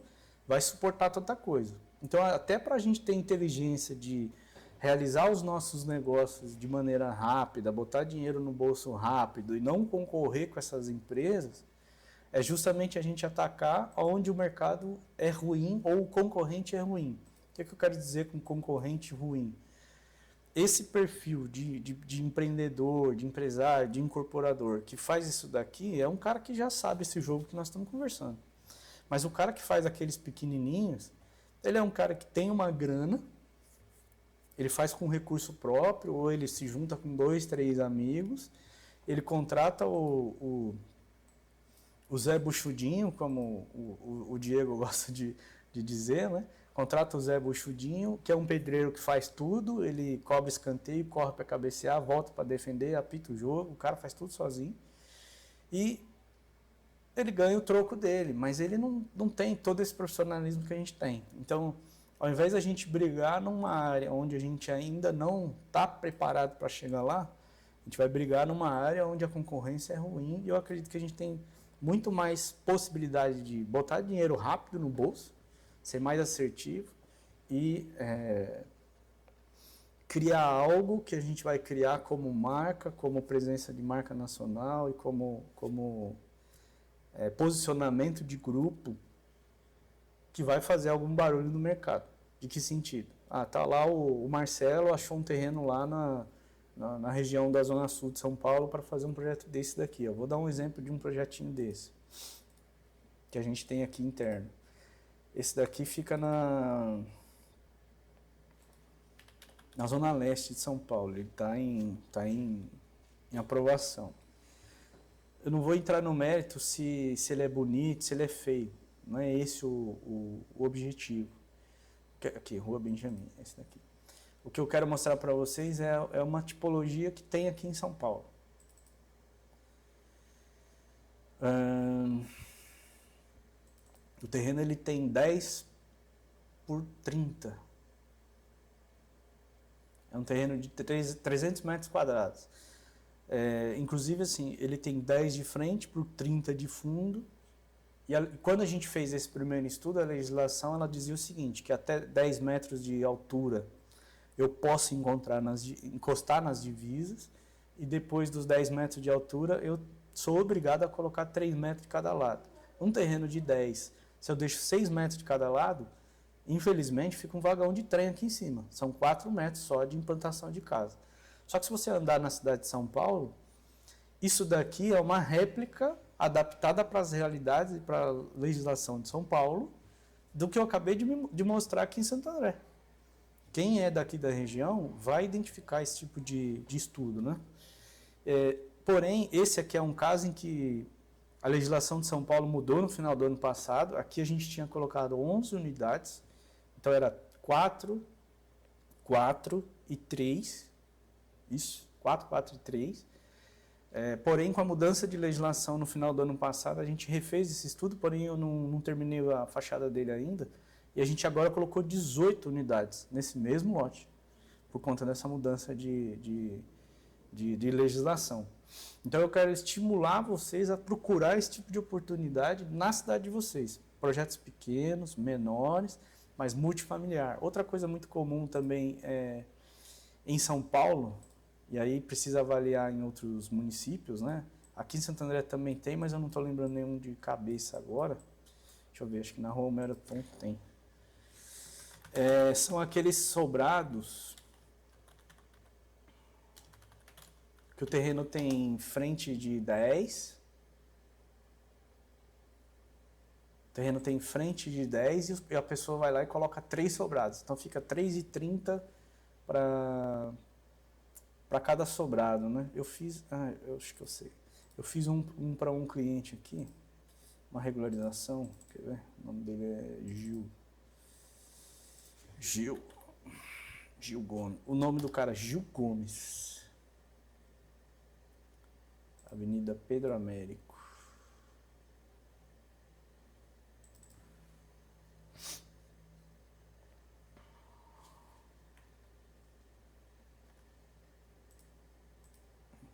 vai suportar tanta coisa. Então, até para a gente ter inteligência de realizar os nossos negócios de maneira rápida, botar dinheiro no bolso rápido e não concorrer com essas empresas, é justamente a gente atacar onde o mercado é ruim ou o concorrente é ruim. O que eu quero dizer com concorrente ruim? Esse perfil de empreendedor, de empresário, de incorporador que faz isso daqui é um cara que já sabe esse jogo que nós estamos conversando. Mas o cara que faz aqueles pequenininhos, ele é um cara que tem uma grana, ele faz com recurso próprio, ou ele se junta com 2, 3 amigos, ele contrata o Zé Buchudinho, como o Diego gosta de dizer, né? Contrata o Zé Buchudinho, que é um pedreiro que faz tudo, ele cobra escanteio, corre para cabecear, volta para defender, apita o jogo, o cara faz tudo sozinho. E ele ganha o troco dele, mas ele não tem todo esse profissionalismo que a gente tem. Então, ao invés da gente brigar numa área onde a gente ainda não está preparado para chegar lá, a gente vai brigar numa área onde a concorrência é ruim, e eu acredito que a gente tem muito mais possibilidade de botar dinheiro rápido no bolso, ser mais assertivo e criar algo que a gente vai criar como marca, como presença de marca nacional e como posicionamento de grupo que vai fazer algum barulho no mercado. De que sentido? Tá lá o Marcelo achou um terreno lá na região da Zona Sul de São Paulo para fazer um projeto desse daqui. Eu vou dar um exemplo de um projetinho desse que a gente tem aqui interno. Esse daqui fica na Zona Leste de São Paulo. Ele está em aprovação. Eu não vou entrar no mérito se ele é bonito, se ele é feio. Não é esse o objetivo. Aqui, Rua Benjamin, esse daqui. O que eu quero mostrar para vocês é uma tipologia que tem aqui em São Paulo. O terreno ele tem 10 por 30. É um terreno de 300 metros quadrados. Inclusive, assim, ele tem 10 de frente por 30 de fundo. E quando a gente fez esse primeiro estudo, a legislação ela dizia o seguinte, que até 10 metros de altura eu posso encostar nas divisas, e depois dos 10 metros de altura eu sou obrigado a colocar 3 metros de cada lado. Um terreno de 10, se eu deixo 6 metros de cada lado, infelizmente fica um vagão de trem aqui em cima. São 4 metros só de implantação de casa. Só que se você andar na cidade de São Paulo, isso daqui é uma réplica adaptada para as realidades e para a legislação de São Paulo do que eu acabei de mostrar aqui em Santo André. Quem é daqui da região vai identificar esse tipo de estudo, né? Porém, esse aqui é um caso em que a legislação de São Paulo mudou no final do ano passado. Aqui a gente tinha colocado 11 unidades, então era 4, 4 e 3, isso, 4, 4 e 3. Porém, com a mudança de legislação no final do ano passado, a gente refez esse estudo, porém eu não terminei a fachada dele ainda, e a gente agora colocou 18 unidades nesse mesmo lote, por conta dessa mudança de legislação. Então eu quero estimular vocês a procurar esse tipo de oportunidade na cidade de vocês. Projetos pequenos, menores, mas multifamiliar. Outra coisa muito comum também em São Paulo, e aí precisa avaliar em outros municípios, né? Aqui em Santo André também tem, mas eu não estou lembrando nenhum de cabeça agora. Deixa eu ver, acho que na Rua Homero tem. São aqueles sobrados que o terreno tem frente de 10, o terreno tem frente de 10 e a pessoa vai lá e coloca 3 sobrados. Então fica 3,30 para cada sobrado, né? Eu acho que eu sei. Eu fiz um para um cliente aqui, uma regularização, quer ver? O nome dele é Gil Gomes. O nome do cara é Gil Gomes. Avenida Pedro Américo.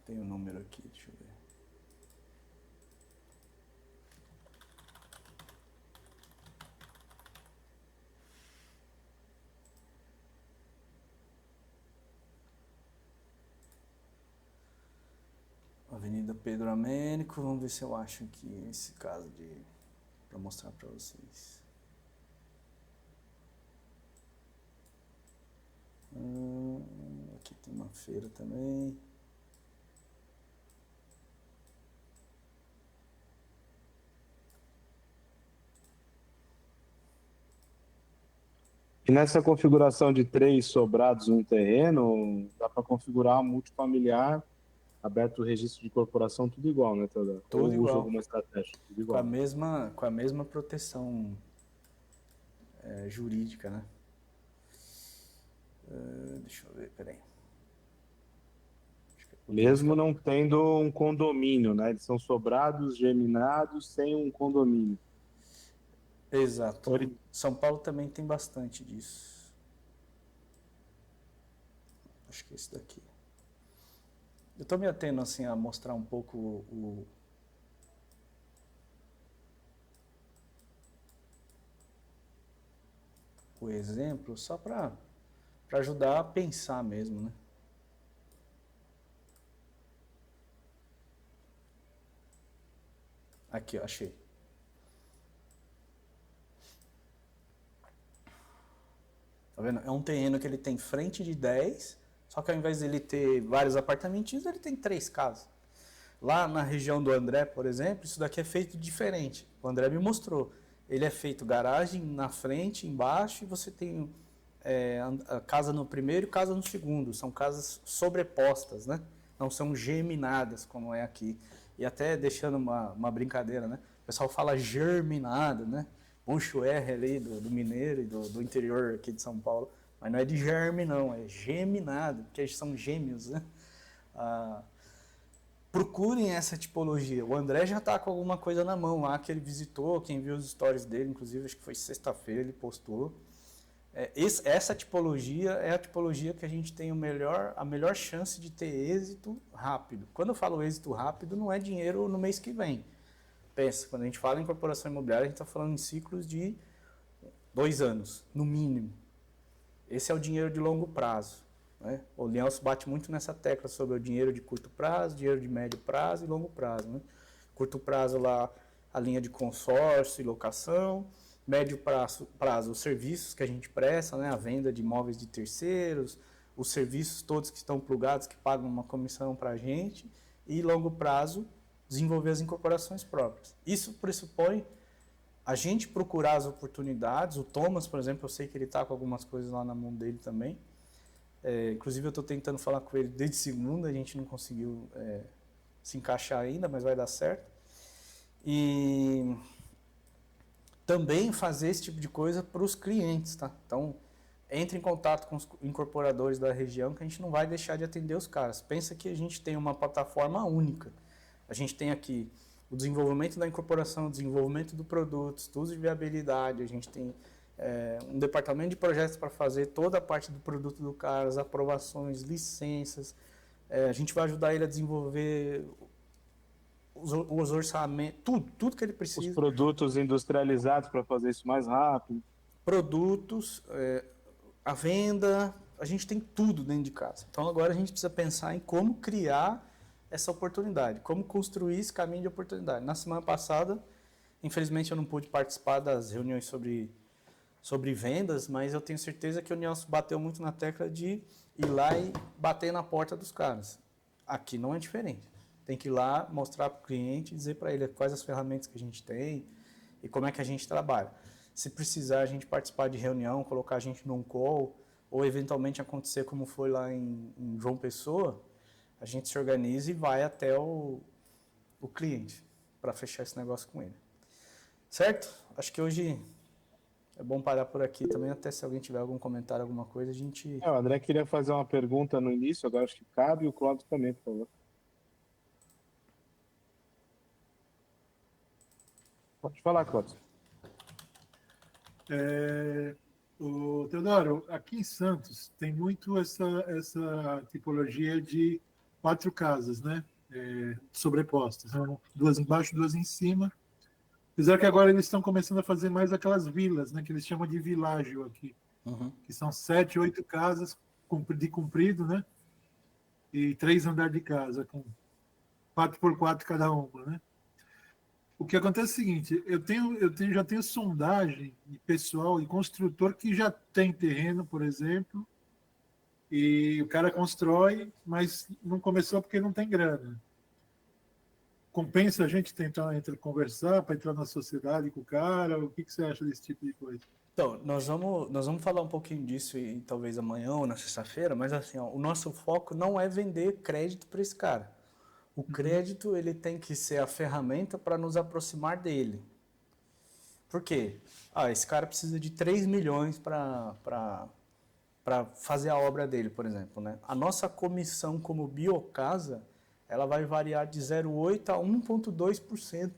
Tem um número aqui, deixa eu ver. Avenida Pedro Américo, vamos ver se eu acho aqui esse caso para mostrar para vocês. Aqui tem uma feira também. E nessa configuração de 3 sobrados no terreno, dá para configurar multifamiliar, aberto o registro de corporação, tudo igual, né, Teodoro? Tudo igual. Usa alguma estratégia? Tudo igual. Com a mesma proteção jurídica, né? Deixa eu ver, peraí. Mesmo não tendo um condomínio, né? Eles são sobrados, geminados, sem um condomínio. Exato. São Paulo também tem bastante disso. Acho que é esse daqui. Eu estou me atendo assim a mostrar um pouco o exemplo, só para ajudar a pensar mesmo, né? Aqui, ó, achei. Tá vendo? É um terreno que ele tem frente de 10, só que ao invés de ele ter vários apartamentinhos, ele tem 3 casas. Lá na região do André, por exemplo, isso daqui é feito diferente. O André me mostrou. Ele é feito garagem na frente, embaixo, e você tem a casa no primeiro e casa no segundo. São casas sobrepostas, né? Não são geminadas, como é aqui. E até deixando uma brincadeira, né? O pessoal fala germinado, né? Puxa o R ali do mineiro e do interior aqui de São Paulo. Mas não é de germe, não. É geminado, porque eles são gêmeos, né? procurem essa tipologia. O André já está com alguma coisa na mão lá que ele visitou, quem viu os stories dele, inclusive acho que foi sexta-feira, ele postou. Essa tipologia é a tipologia que a gente tem a melhor chance de ter êxito rápido. Quando eu falo êxito rápido, não é dinheiro no mês que vem. Pensa, quando a gente fala em incorporação imobiliária, a gente está falando em ciclos de 2 anos, no mínimo. Esse é o dinheiro de longo prazo. Né? O Lielso bate muito nessa tecla sobre o dinheiro de curto prazo, dinheiro de médio prazo e longo prazo. Né? Curto prazo lá, a linha de consórcio e locação. Médio prazo, os serviços que a gente presta, né? A venda de imóveis de terceiros, os serviços todos que estão plugados, que pagam uma comissão para a gente. E longo prazo, desenvolver as incorporações próprias. Isso pressupõe a gente procurar as oportunidades. O Thomas, por exemplo, eu sei que ele está com algumas coisas lá na mão dele também. Inclusive eu estou tentando falar com ele desde segunda, a gente não conseguiu se encaixar ainda, mas vai dar certo. E também fazer esse tipo de coisa para os clientes, tá? Então, entre em contato com os incorporadores da região, que a gente não vai deixar de atender os caras. Pensa que a gente tem uma plataforma única. A gente tem aqui o desenvolvimento da incorporação, o desenvolvimento do produto, estudos de viabilidade, a gente tem um departamento de projetos para fazer toda a parte do produto do cara, as aprovações, licenças. A gente vai ajudar ele a desenvolver os orçamentos, tudo que ele precisa. Os produtos industrializados para fazer isso mais rápido. Produtos, a venda, a gente tem tudo dentro de casa. Então agora a gente precisa pensar em como criar essa oportunidade, como construir esse caminho de oportunidade. Na semana passada, infelizmente eu não pude participar das reuniões sobre vendas, mas eu tenho certeza que o Nelson bateu muito na tecla de ir lá e bater na porta dos caras. Aqui não é diferente. Tem que ir lá, mostrar para o cliente, dizer para ele quais as ferramentas que a gente tem e como é que a gente trabalha. Se precisar a gente participar de reunião, colocar a gente num call, ou eventualmente acontecer como foi lá em João Pessoa, a gente se organiza e vai até o cliente para fechar esse negócio com ele. Certo? Acho que hoje é bom parar por aqui também, até se alguém tiver algum comentário, alguma coisa, a gente... O André queria fazer uma pergunta no início, agora acho que cabe, e o Cláudio também, por favor. Pode falar, Cláudio. Teodoro, aqui em Santos tem muito essa tipologia de 4 casas, né? Sobrepostas. Então, 2 embaixo, 2 em cima. Apesar que agora eles estão começando a fazer mais aquelas vilas, né? Que eles chamam de világio aqui. Uhum. Que são 7, 8 casas de comprido, né? E 3 andares de casa, com 4x4 cada uma, né? O que acontece é o seguinte, já tenho sondagem de pessoal e construtor que já tem terreno, por exemplo, e o cara constrói, mas não começou porque não tem grana. Compensa a gente tentar conversar para entrar na sociedade com o cara? O que você acha desse tipo de coisa? Então, nós vamos falar um pouquinho disso e talvez amanhã ou na sexta-feira, mas assim, o nosso foco não é vender crédito para esse cara. O crédito ele tem que ser a ferramenta para nos aproximar dele. Por quê? Esse cara precisa de 3 milhões para fazer a obra dele, por exemplo. Né? A nossa comissão como Biocasa, ela vai variar de 0,8% a 1,2%.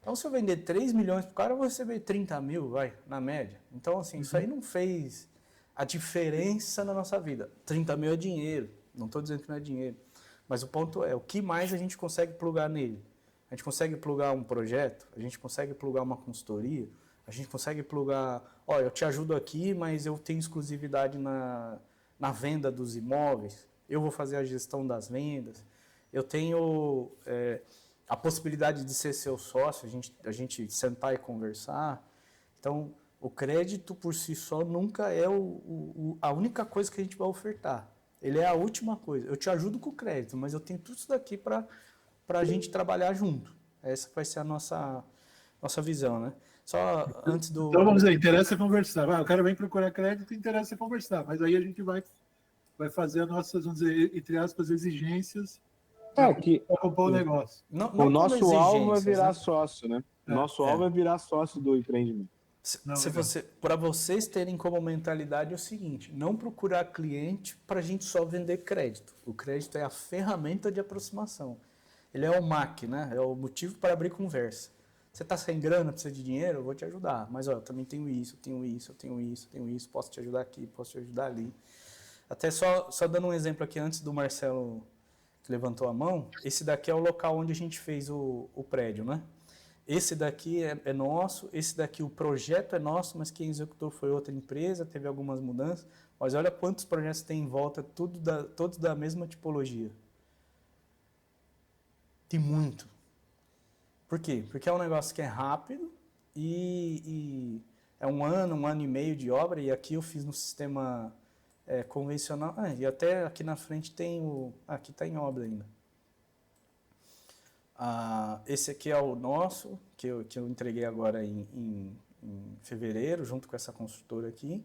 Então, se eu vender 3 milhões para o cara, eu vou receber 30 mil, na média. Então, assim, isso aí não fez a diferença na nossa vida. 30 mil é dinheiro, não estou dizendo que não é dinheiro. Mas o ponto é, o que mais a gente consegue plugar nele? A gente consegue plugar um projeto? A gente consegue plugar uma consultoria? A gente consegue plugar... eu te ajudo aqui, mas eu tenho exclusividade na venda dos imóveis. Eu vou fazer a gestão das vendas. Eu tenho a possibilidade de ser seu sócio, a gente sentar e conversar. Então, o crédito por si só nunca é a única coisa que a gente vai ofertar. Ele é a última coisa. Eu te ajudo com o crédito, mas eu tenho tudo isso daqui para a gente trabalhar junto. Essa vai ser a nossa visão, né? Só antes do... Então, vamos dizer, interessa conversar. O cara vem procurar crédito, interessa conversar. Mas aí a gente vai fazer as nossas, vamos dizer, entre aspas, exigências para compor o negócio. O nosso alvo é virar né? sócio, né? O nosso alvo é virar sócio do empreendimento. Não, Se legal. para vocês terem como mentalidade é o seguinte, não procurar cliente para a gente só vender crédito. O crédito é a ferramenta de aproximação. Ele é o MAC, né? É o motivo para abrir conversa. Você está sem grana, precisa de dinheiro? Eu vou te ajudar. Mas, ó, eu também tenho isso, eu tenho isso, eu tenho isso, eu tenho isso. Posso te ajudar aqui, posso te ajudar ali. Até só dando um exemplo aqui antes do Marcelo que levantou a mão. Esse daqui é o local onde a gente fez o prédio, né? Esse daqui é nosso, esse daqui o projeto é nosso, mas quem executou foi outra empresa, teve algumas mudanças. Mas olha quantos projetos tem em volta, todos da mesma tipologia. Tem muito. Por quê? Porque é um negócio que é rápido e é um ano e meio de obra, e aqui eu fiz no sistema convencional. E até aqui na frente tem aqui está em obra ainda. Esse aqui é o nosso, que eu entreguei agora em fevereiro, junto com essa construtora aqui.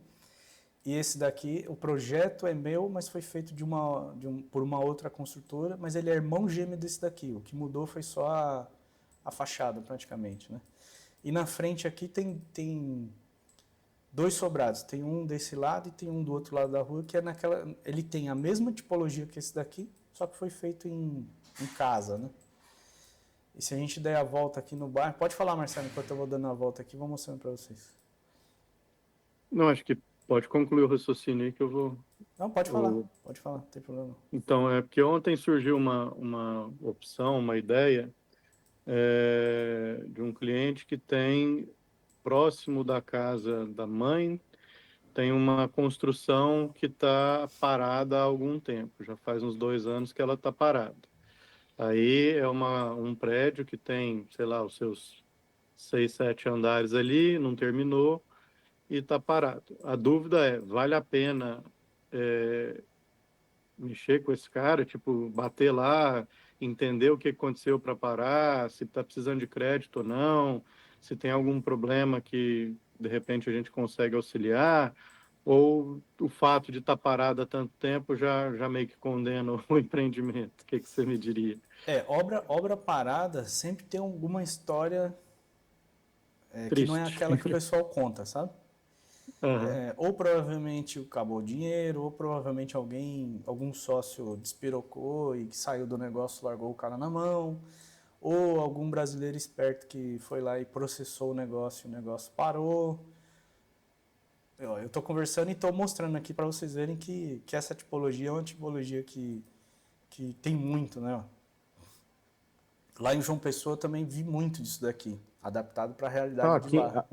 E esse daqui, o projeto é meu, mas foi feito por uma outra construtora, mas ele é irmão gêmeo desse daqui. O que mudou foi só a fachada, praticamente, né? E na frente aqui tem 2 sobrados. Tem um desse lado e tem um do outro lado da rua, que é naquela... Ele tem a mesma tipologia que esse daqui, só que foi feito em casa, né? E se a gente der a volta aqui no bairro... Pode falar, Marcelo, enquanto eu vou dando a volta aqui, vou mostrando para vocês. Não, acho que pode concluir o raciocínio aí que eu vou... Não, pode falar, não tem problema. Então, é porque ontem surgiu uma opção, uma ideia de um cliente que tem, próximo da casa da mãe, tem uma construção que está parada há algum tempo, já faz uns 2 anos que ela está parada. Aí é um prédio que tem, sei lá, os seus 6, 7 andares ali, não terminou e está parado. A dúvida é, vale a pena mexer com esse cara, tipo, bater lá, entender o que aconteceu para parar, se está precisando de crédito ou não, se tem algum problema que, de repente, a gente consegue auxiliar, ou o fato de estar parado há tanto tempo já meio que condena o empreendimento? O que você me diria? Obra parada sempre tem alguma história que não é Triste. aquela que o pessoal conta, sabe? Uhum. Ou provavelmente acabou o dinheiro, ou provavelmente algum sócio despirocou e que saiu do negócio, largou o cara na mão, ou algum brasileiro esperto que foi lá e processou o negócio parou. Eu estou conversando e estou mostrando aqui para vocês verem que essa tipologia é uma tipologia que tem muito, né? Lá em João Pessoa eu também vi muito disso daqui, adaptado para a realidade de lá.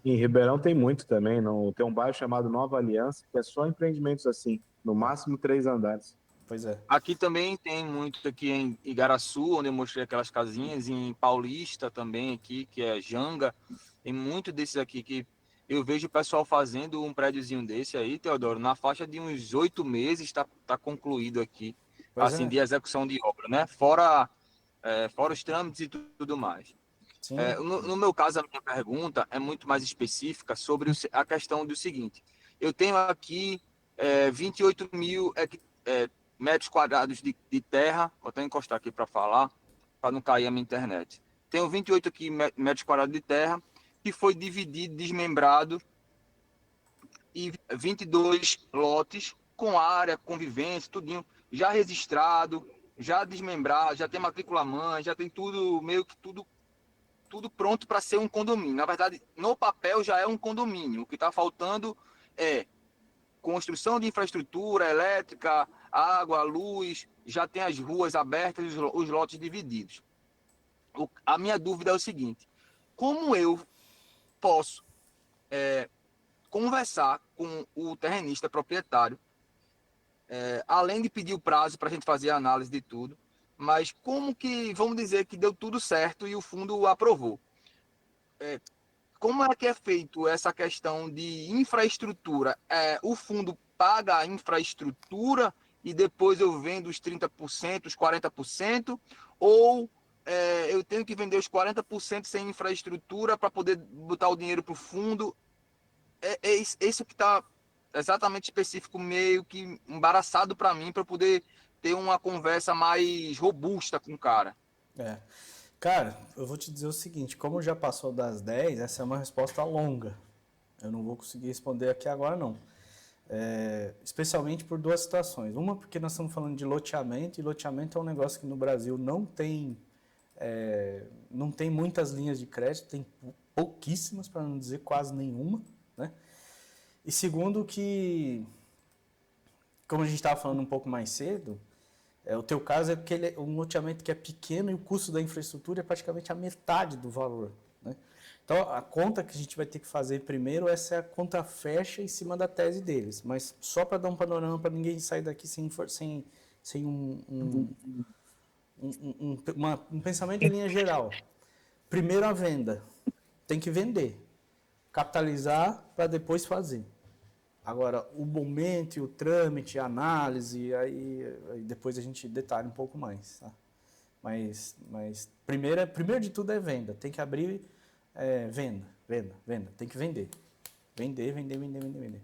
Em Ribeirão tem muito também. Tem um bairro chamado Nova Aliança, que é só empreendimentos assim, no máximo 3 andares. Pois é. Aqui também tem muito, aqui em Igaraçu, onde eu mostrei aquelas casinhas, em Paulista também, aqui, que é Janga. Tem muito desses aqui que eu vejo o pessoal fazendo um prédiozinho desse aí, Teodoro, na faixa de uns 8 meses está concluído aqui, Pois assim, é. de execução de obra, né? Fora os trâmites e tudo mais. Sim. No meu caso, a minha pergunta é muito mais específica sobre a questão do seguinte. Eu tenho aqui 28 mil metros quadrados de terra, vou até encostar aqui para falar, para não cair a minha internet. Tenho 28 aqui metros quadrados de terra, que foi dividido, desmembrado, e 22 lotes com área, convivência, tudinho, já registrado, já desmembrado, já tem matrícula mãe, já tem tudo, meio que tudo pronto para ser um condomínio. Na verdade, no papel já é um condomínio. O que está faltando é construção de infraestrutura elétrica, água, luz, já tem as ruas abertas, os lotes divididos. A minha dúvida é o seguinte: como eu posso conversar com o terrenista proprietário, além de pedir o prazo para a gente fazer a análise de tudo, mas como que, vamos dizer que deu tudo certo e o fundo aprovou? Como é que é feito essa questão de infraestrutura? O fundo paga a infraestrutura e depois eu vendo os 30%, os 40%? Ou eu tenho que vender os 40% sem infraestrutura para poder botar o dinheiro para o fundo? Isso que está exatamente específico, meio que embaraçado para mim, para poder ter uma conversa mais robusta com o cara. Cara, eu vou te dizer o seguinte, como já passou das 10, essa é uma resposta longa. Eu não vou conseguir responder aqui agora, não. Especialmente por duas situações. Uma, porque nós estamos falando de loteamento, e loteamento é um negócio que no Brasil não tem muitas linhas de crédito, tem pouquíssimas, para não dizer quase nenhuma, né? E segundo que, como a gente estava falando um pouco mais cedo, o teu caso é porque ele é um loteamento que é pequeno e o custo da infraestrutura é praticamente a metade do valor, né? Então, a conta que a gente vai ter que fazer primeiro, essa é a conta fecha em cima da tese deles, mas só para dar um panorama para ninguém sair daqui sem um pensamento em linha geral. Primeiro a venda, tem que vender, capitalizar para depois fazer. Agora, o momento e o trâmite, a análise, aí depois a gente detalha um pouco mais, tá? Mas primeiro de tudo é venda. Tem que abrir venda. Tem que vender. Vender.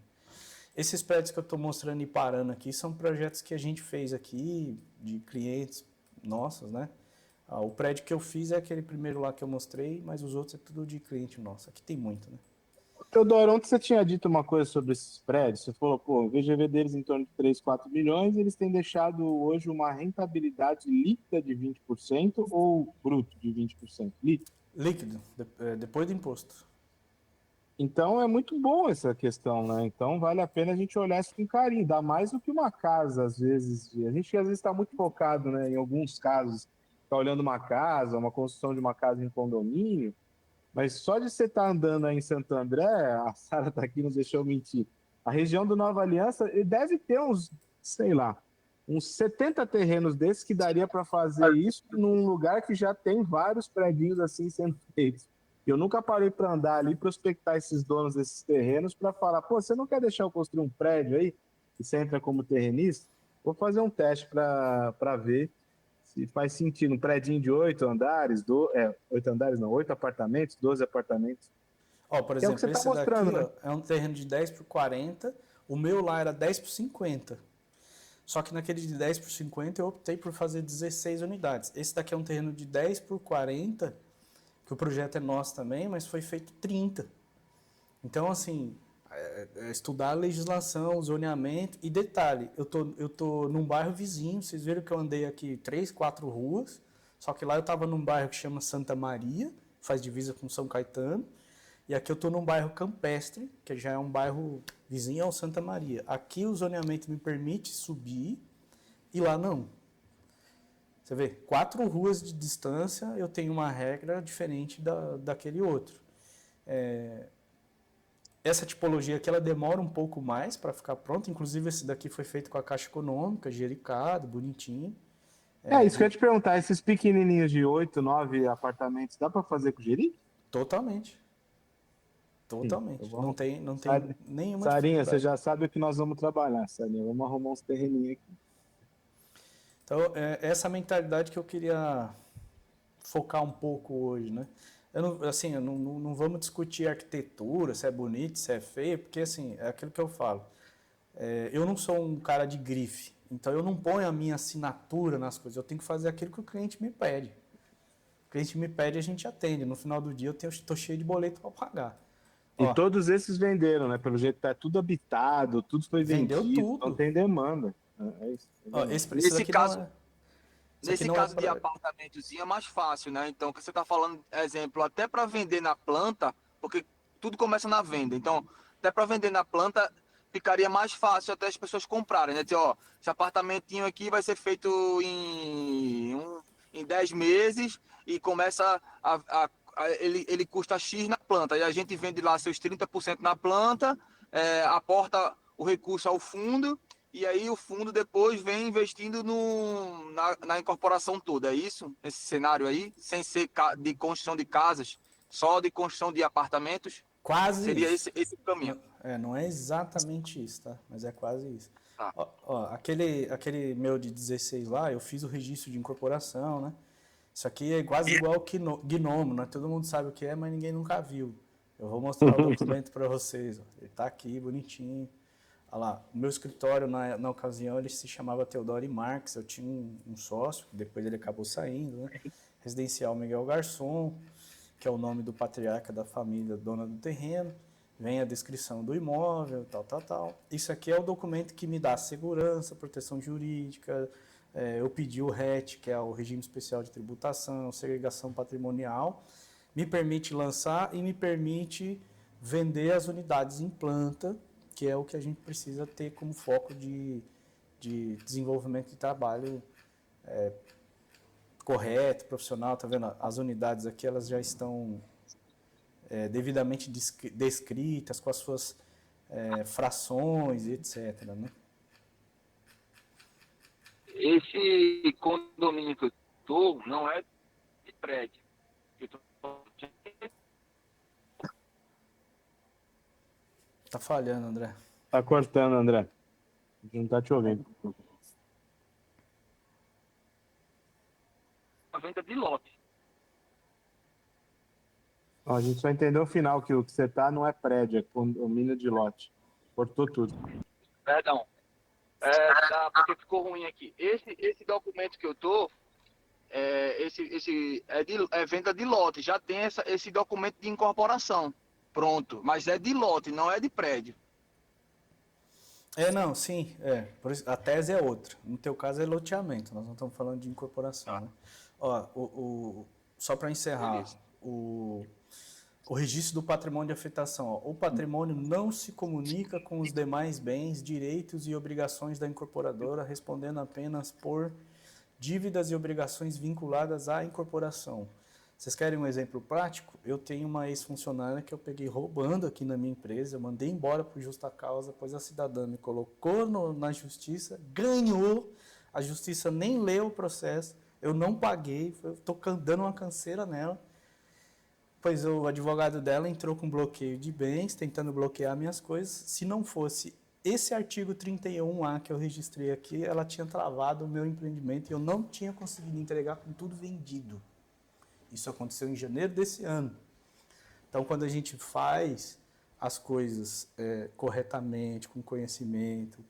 Esses prédios que eu estou mostrando e parando aqui são projetos que a gente fez aqui, de clientes nossos, né? O prédio que eu fiz é aquele primeiro lá que eu mostrei, mas os outros é tudo de cliente nosso. Aqui tem muito, né? Teodoro, ontem você tinha dito uma coisa sobre esses prédios. Você falou, pô, o VGV deles em torno de 3, 4 milhões, eles têm deixado hoje uma rentabilidade líquida de 20% ou bruto de 20%? Líquido, depois do imposto. Então é muito bom essa questão, né? Então vale a pena a gente olhar isso com carinho, dá mais do que uma casa, às vezes. A gente às vezes está muito focado, né? Em alguns casos, está olhando uma casa, uma construção de uma casa em condomínio, mas só de você estar andando aí em Santo André, a Sara está aqui, não deixou eu mentir, a região do Nova Aliança ele deve ter uns, sei lá, uns 70 terrenos desses que daria para fazer isso num lugar que já tem vários predinhos assim sendo feitos. Eu nunca parei para andar ali, prospectar esses donos desses terrenos para falar, pô, você não quer deixar eu construir um prédio aí? E você entra como terrenista? Vou fazer um teste para ver se faz sentido. Um prédio de 8 andares, 8 andares não, 8 apartamentos, 12 apartamentos. Ó, por Que é o que você exemplo, está esse daqui, mostrando, né? ó, é um terreno de 10 por 40, o meu lá era 10 por 50. Só que naquele de 10 por 50 eu optei por fazer 16 unidades. Esse daqui é um terreno de 10 por 40, que o projeto é nosso também, mas foi feito 30. Então, assim, estudar a legislação, o zoneamento. E detalhe, eu tô num bairro vizinho, vocês viram que eu andei aqui 3, 4 ruas, só que lá eu estava num bairro que chama Santa Maria, faz divisa com São Caetano, e aqui eu estou num bairro campestre, que já é um bairro vizinho ao Santa Maria. Aqui o zoneamento me permite subir, e lá não. Você vê, 4 ruas de distância eu tenho uma regra diferente daquele outro. Essa tipologia aqui ela demora um pouco mais para ficar pronta, inclusive esse daqui foi feito com a Caixa Econômica, gericado, bonitinho. Isso que eu ia te perguntar, esses pequenininhos de 8, 9 apartamentos, dá para fazer com jerico? Totalmente. Não tem nenhuma Sarinha, você dificuldade. já sabe o que nós vamos trabalhar, Sarinha. Vamos arrumar uns terreninhos aqui. Então, essa mentalidade que eu queria focar um pouco hoje, né? Não vamos discutir arquitetura, se é bonito, se é feio, porque assim, é aquilo que eu falo. Eu não sou um cara de grife, então eu não ponho a minha assinatura nas coisas, eu tenho que fazer aquilo que o cliente me pede. O cliente me pede, a gente atende. No final do dia, eu estou cheio de boleto para pagar. E todos esses venderam, né? Pelo jeito tá tudo habitado, tudo foi Vendeu vendido, não tudo. tem demanda. É isso. Isso aqui não é... Nesse caso de apartamentozinho é mais fácil, né? Então, que você está falando, exemplo, até para vender na planta, porque tudo começa na venda. Então, até para vender na planta, ficaria mais fácil até as pessoas comprarem, né? Dizer, ó, esse apartamentinho aqui vai ser feito em 10 meses e começa ele custa X na planta. E a gente vende lá seus 30% na planta, aporta o recurso ao fundo e aí o fundo depois vem investindo na incorporação toda, é isso? Esse cenário aí, sem ser de construção de casas, só de construção de apartamentos? Quase Seria isso. esse o caminho. Não é exatamente isso, tá? Mas é quase isso. Tá. Aquele meu de 16 lá, eu fiz o registro de incorporação, né? Isso aqui é quase igual ao Gnomo, né? Todo mundo sabe o que é, mas ninguém nunca viu. Eu vou mostrar o documento para vocês. Ó. Ele tá aqui, bonitinho. Olha lá, o meu escritório, na ocasião, ele se chamava Teodoro Marques. Eu tinha um sócio, depois ele acabou saindo, né? Residencial Miguel Garçom, que é o nome do patriarca da família dona do terreno, vem a descrição do imóvel, tal. Isso aqui é o documento que me dá segurança, proteção jurídica, eu pedi o RET, que é o Regime Especial de Tributação, segregação patrimonial, me permite lançar e me permite vender as unidades em planta, que é o que a gente precisa ter como foco de desenvolvimento de trabalho correto, profissional. Tá vendo? As unidades aqui elas já estão devidamente descritas, com as suas frações, etc. Né? Esse condomínio que eu estou não é de prédio. Tá falhando, André. Tá cortando, André. A gente não tá te ouvindo. A venda de lote. Ó, a gente só entendeu o final, que o que você tá não é prédio, é condomínio de lote. Cortou tudo. Perdão. Porque ficou ruim aqui. Esse documento que eu tô, é venda de lote. Já tem esse documento de incorporação. Pronto. Mas é de lote, não é de prédio. Não, sim. Por isso, a tese é outra. No teu caso é loteamento, nós não estamos falando de incorporação. Né? Ó, só para encerrar, Beleza. o registro do patrimônio de afetação. Ó, o patrimônio não se comunica com os demais bens, direitos e obrigações da incorporadora, respondendo apenas por dívidas e obrigações vinculadas à incorporação. Vocês querem um exemplo prático? Eu tenho uma ex-funcionária que eu peguei roubando aqui na minha empresa, eu mandei embora por justa causa, pois a cidadã me colocou na justiça, ganhou, a justiça nem leu o processo, eu não paguei, estou dando uma canseira nela, pois o advogado dela entrou com bloqueio de bens, tentando bloquear minhas coisas. Se não fosse esse artigo 31A que eu registrei aqui, ela tinha travado o meu empreendimento e eu não tinha conseguido entregar com tudo vendido. Isso aconteceu em janeiro desse ano. Então, quando a gente faz as coisas corretamente, com conhecimento,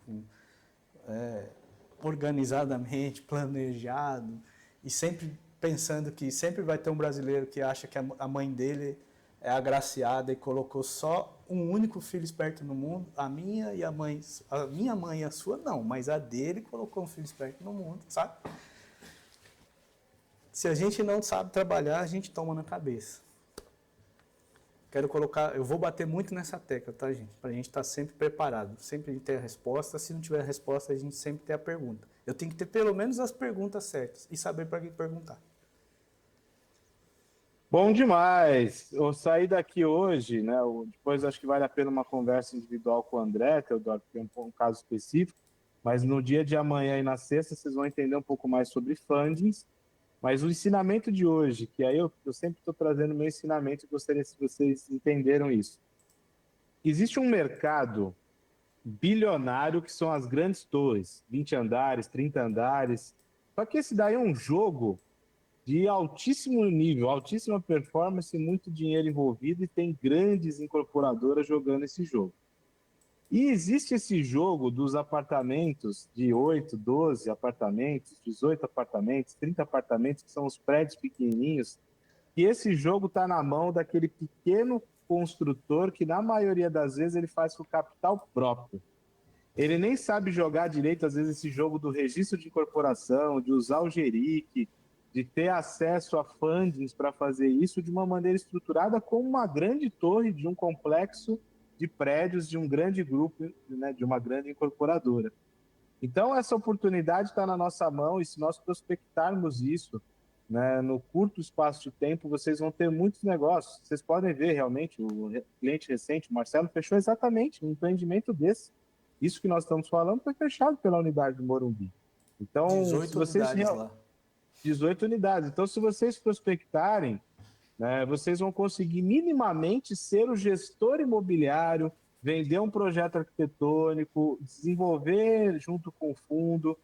organizadamente, planejado, e sempre pensando que sempre vai ter um brasileiro que acha que a mãe dele é agraciada e colocou só um único filho esperto no mundo, a minha mãe e a sua não, mas a dele colocou um filho esperto no mundo, sabe? Se a gente não sabe trabalhar, a gente toma na cabeça. Eu vou bater muito nessa tecla, tá, gente? Pra gente estar sempre preparado, sempre a gente ter a resposta. Se não tiver a resposta, a gente sempre tem a pergunta. Eu tenho que ter pelo menos as perguntas certas e saber para quem perguntar. Bom demais! Eu saí daqui hoje, né? Depois acho que vale a pena uma conversa individual com o André, Teodoro, que é um caso específico, mas no dia de amanhã e na sexta vocês vão entender um pouco mais sobre fundings. Mas o ensinamento de hoje, que aí eu sempre estou trazendo o meu ensinamento e gostaria se vocês entenderam isso. Existe um mercado bilionário que são as grandes torres, 20 andares, 30 andares. Só que esse daí é um jogo de altíssimo nível, altíssima performance, muito dinheiro envolvido e tem grandes incorporadoras jogando esse jogo. E existe esse jogo dos apartamentos de 8, 12 apartamentos, 18 apartamentos, 30 apartamentos, que são os prédios pequenininhos, e esse jogo está na mão daquele pequeno construtor que, na maioria das vezes, ele faz com capital próprio. Ele nem sabe jogar direito, às vezes, esse jogo do registro de incorporação, de usar o Geric, de ter acesso a fundings para fazer isso de uma maneira estruturada como uma grande torre de um complexo de prédios de um grande grupo, né, de uma grande incorporadora. Então, essa oportunidade está na nossa mão e se nós prospectarmos isso, né, no curto espaço de tempo, vocês vão ter muitos negócios. Vocês podem ver realmente, o cliente recente, o Marcelo, fechou exatamente um empreendimento desse. Isso que nós estamos falando foi fechado pela unidade do Morumbi. Então, 18 se vocês unidades lá. 18 unidades. Então, se vocês prospectarem, né, vocês vão conseguir minimamente ser o gestor imobiliário, vender um projeto arquitetônico, desenvolver junto com o fundo.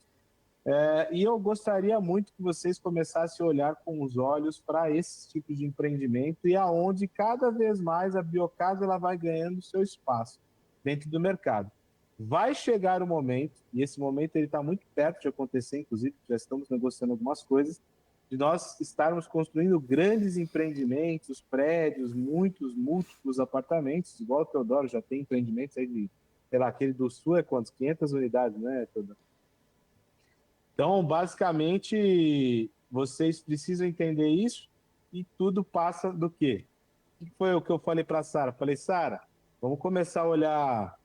E eu gostaria muito que vocês começassem a olhar com os olhos para esse tipo de empreendimento e aonde cada vez mais a Biocasa ela vai ganhando seu espaço dentro do mercado. Vai chegar o momento, e esse momento ele está muito perto de acontecer, inclusive já estamos negociando algumas coisas, de nós estarmos construindo grandes empreendimentos, prédios, muitos, múltiplos apartamentos, igual o Teodoro já tem empreendimentos aí de, sei lá, aquele do Sul é quantos? 500 unidades, né, Teodoro? Então, basicamente, vocês precisam entender isso e tudo passa do quê? O que foi o que eu falei para a Sara? Falei, Sara, vamos começar a olhar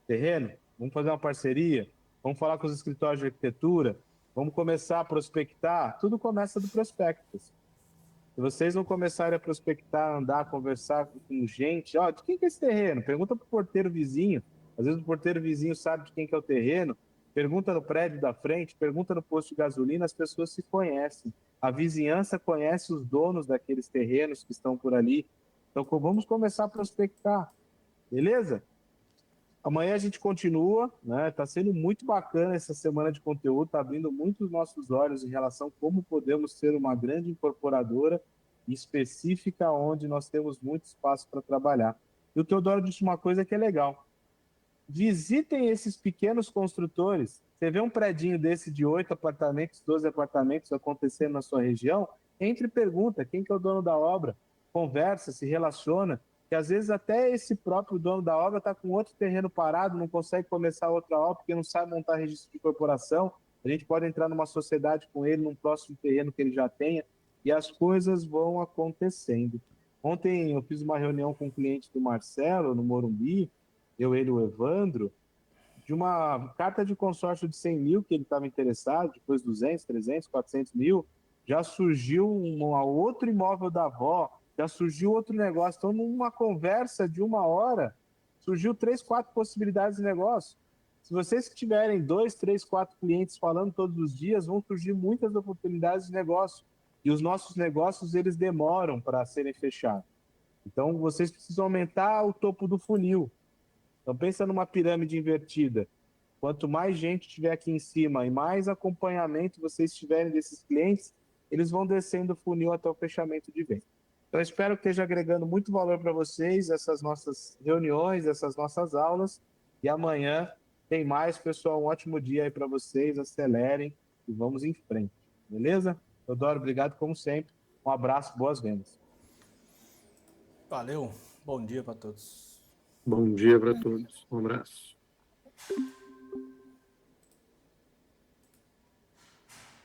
terreno, vamos fazer uma parceria, vamos falar com os escritórios de arquitetura, vamos começar a prospectar. Tudo começa do prospecto. Se vocês não começarem a prospectar, andar, conversar com gente, ó, de quem que é esse terreno? Pergunta para o porteiro vizinho. Às vezes o porteiro vizinho sabe de quem que é o terreno. Pergunta no prédio da frente, pergunta no posto de gasolina, as pessoas se conhecem. A vizinhança conhece os donos daqueles terrenos que estão por ali. Então vamos começar a prospectar, beleza? Amanhã a gente continua, né? Tá sendo muito bacana essa semana de conteúdo, tá abrindo muito os nossos olhos em relação a como podemos ser uma grande incorporadora específica onde nós temos muito espaço para trabalhar. E o Teodoro disse uma coisa que é legal. Visitem esses pequenos construtores. Você vê um predinho desse de 8 apartamentos, 12 apartamentos acontecendo na sua região, entre e pergunta quem que é o dono da obra, conversa, se relaciona, que às vezes até esse próprio dono da obra está com outro terreno parado, não consegue começar outra obra porque não sabe montar registro de corporação. A gente pode entrar numa sociedade com ele, num próximo terreno que ele já tenha, e as coisas vão acontecendo. Ontem eu fiz uma reunião com um cliente do Marcelo, no Morumbi, eu, ele e o Evandro, de uma carta de consórcio de 100 mil que ele estava interessado, depois 200, 300, 400 mil, já surgiu um outro imóvel da avó, já surgiu outro negócio. Então, numa conversa de 1 hora, surgiu 3, 4 possibilidades de negócio. Se vocês tiverem 2, 3, 4 clientes falando todos os dias, vão surgir muitas oportunidades de negócio. E os nossos negócios, eles demoram para serem fechados. Então, vocês precisam aumentar o topo do funil. Então, pensa numa pirâmide invertida. Quanto mais gente tiver aqui em cima e mais acompanhamento vocês tiverem desses clientes, eles vão descendo o funil até o fechamento de venda. Então, espero que esteja agregando muito valor para vocês, essas nossas reuniões, essas nossas aulas. E amanhã tem mais, pessoal. Um ótimo dia aí para vocês. Acelerem e vamos em frente. Beleza? Teodoro, obrigado como sempre. Um abraço, boas vendas. Valeu, bom dia para todos. Bom dia para todos. Um abraço.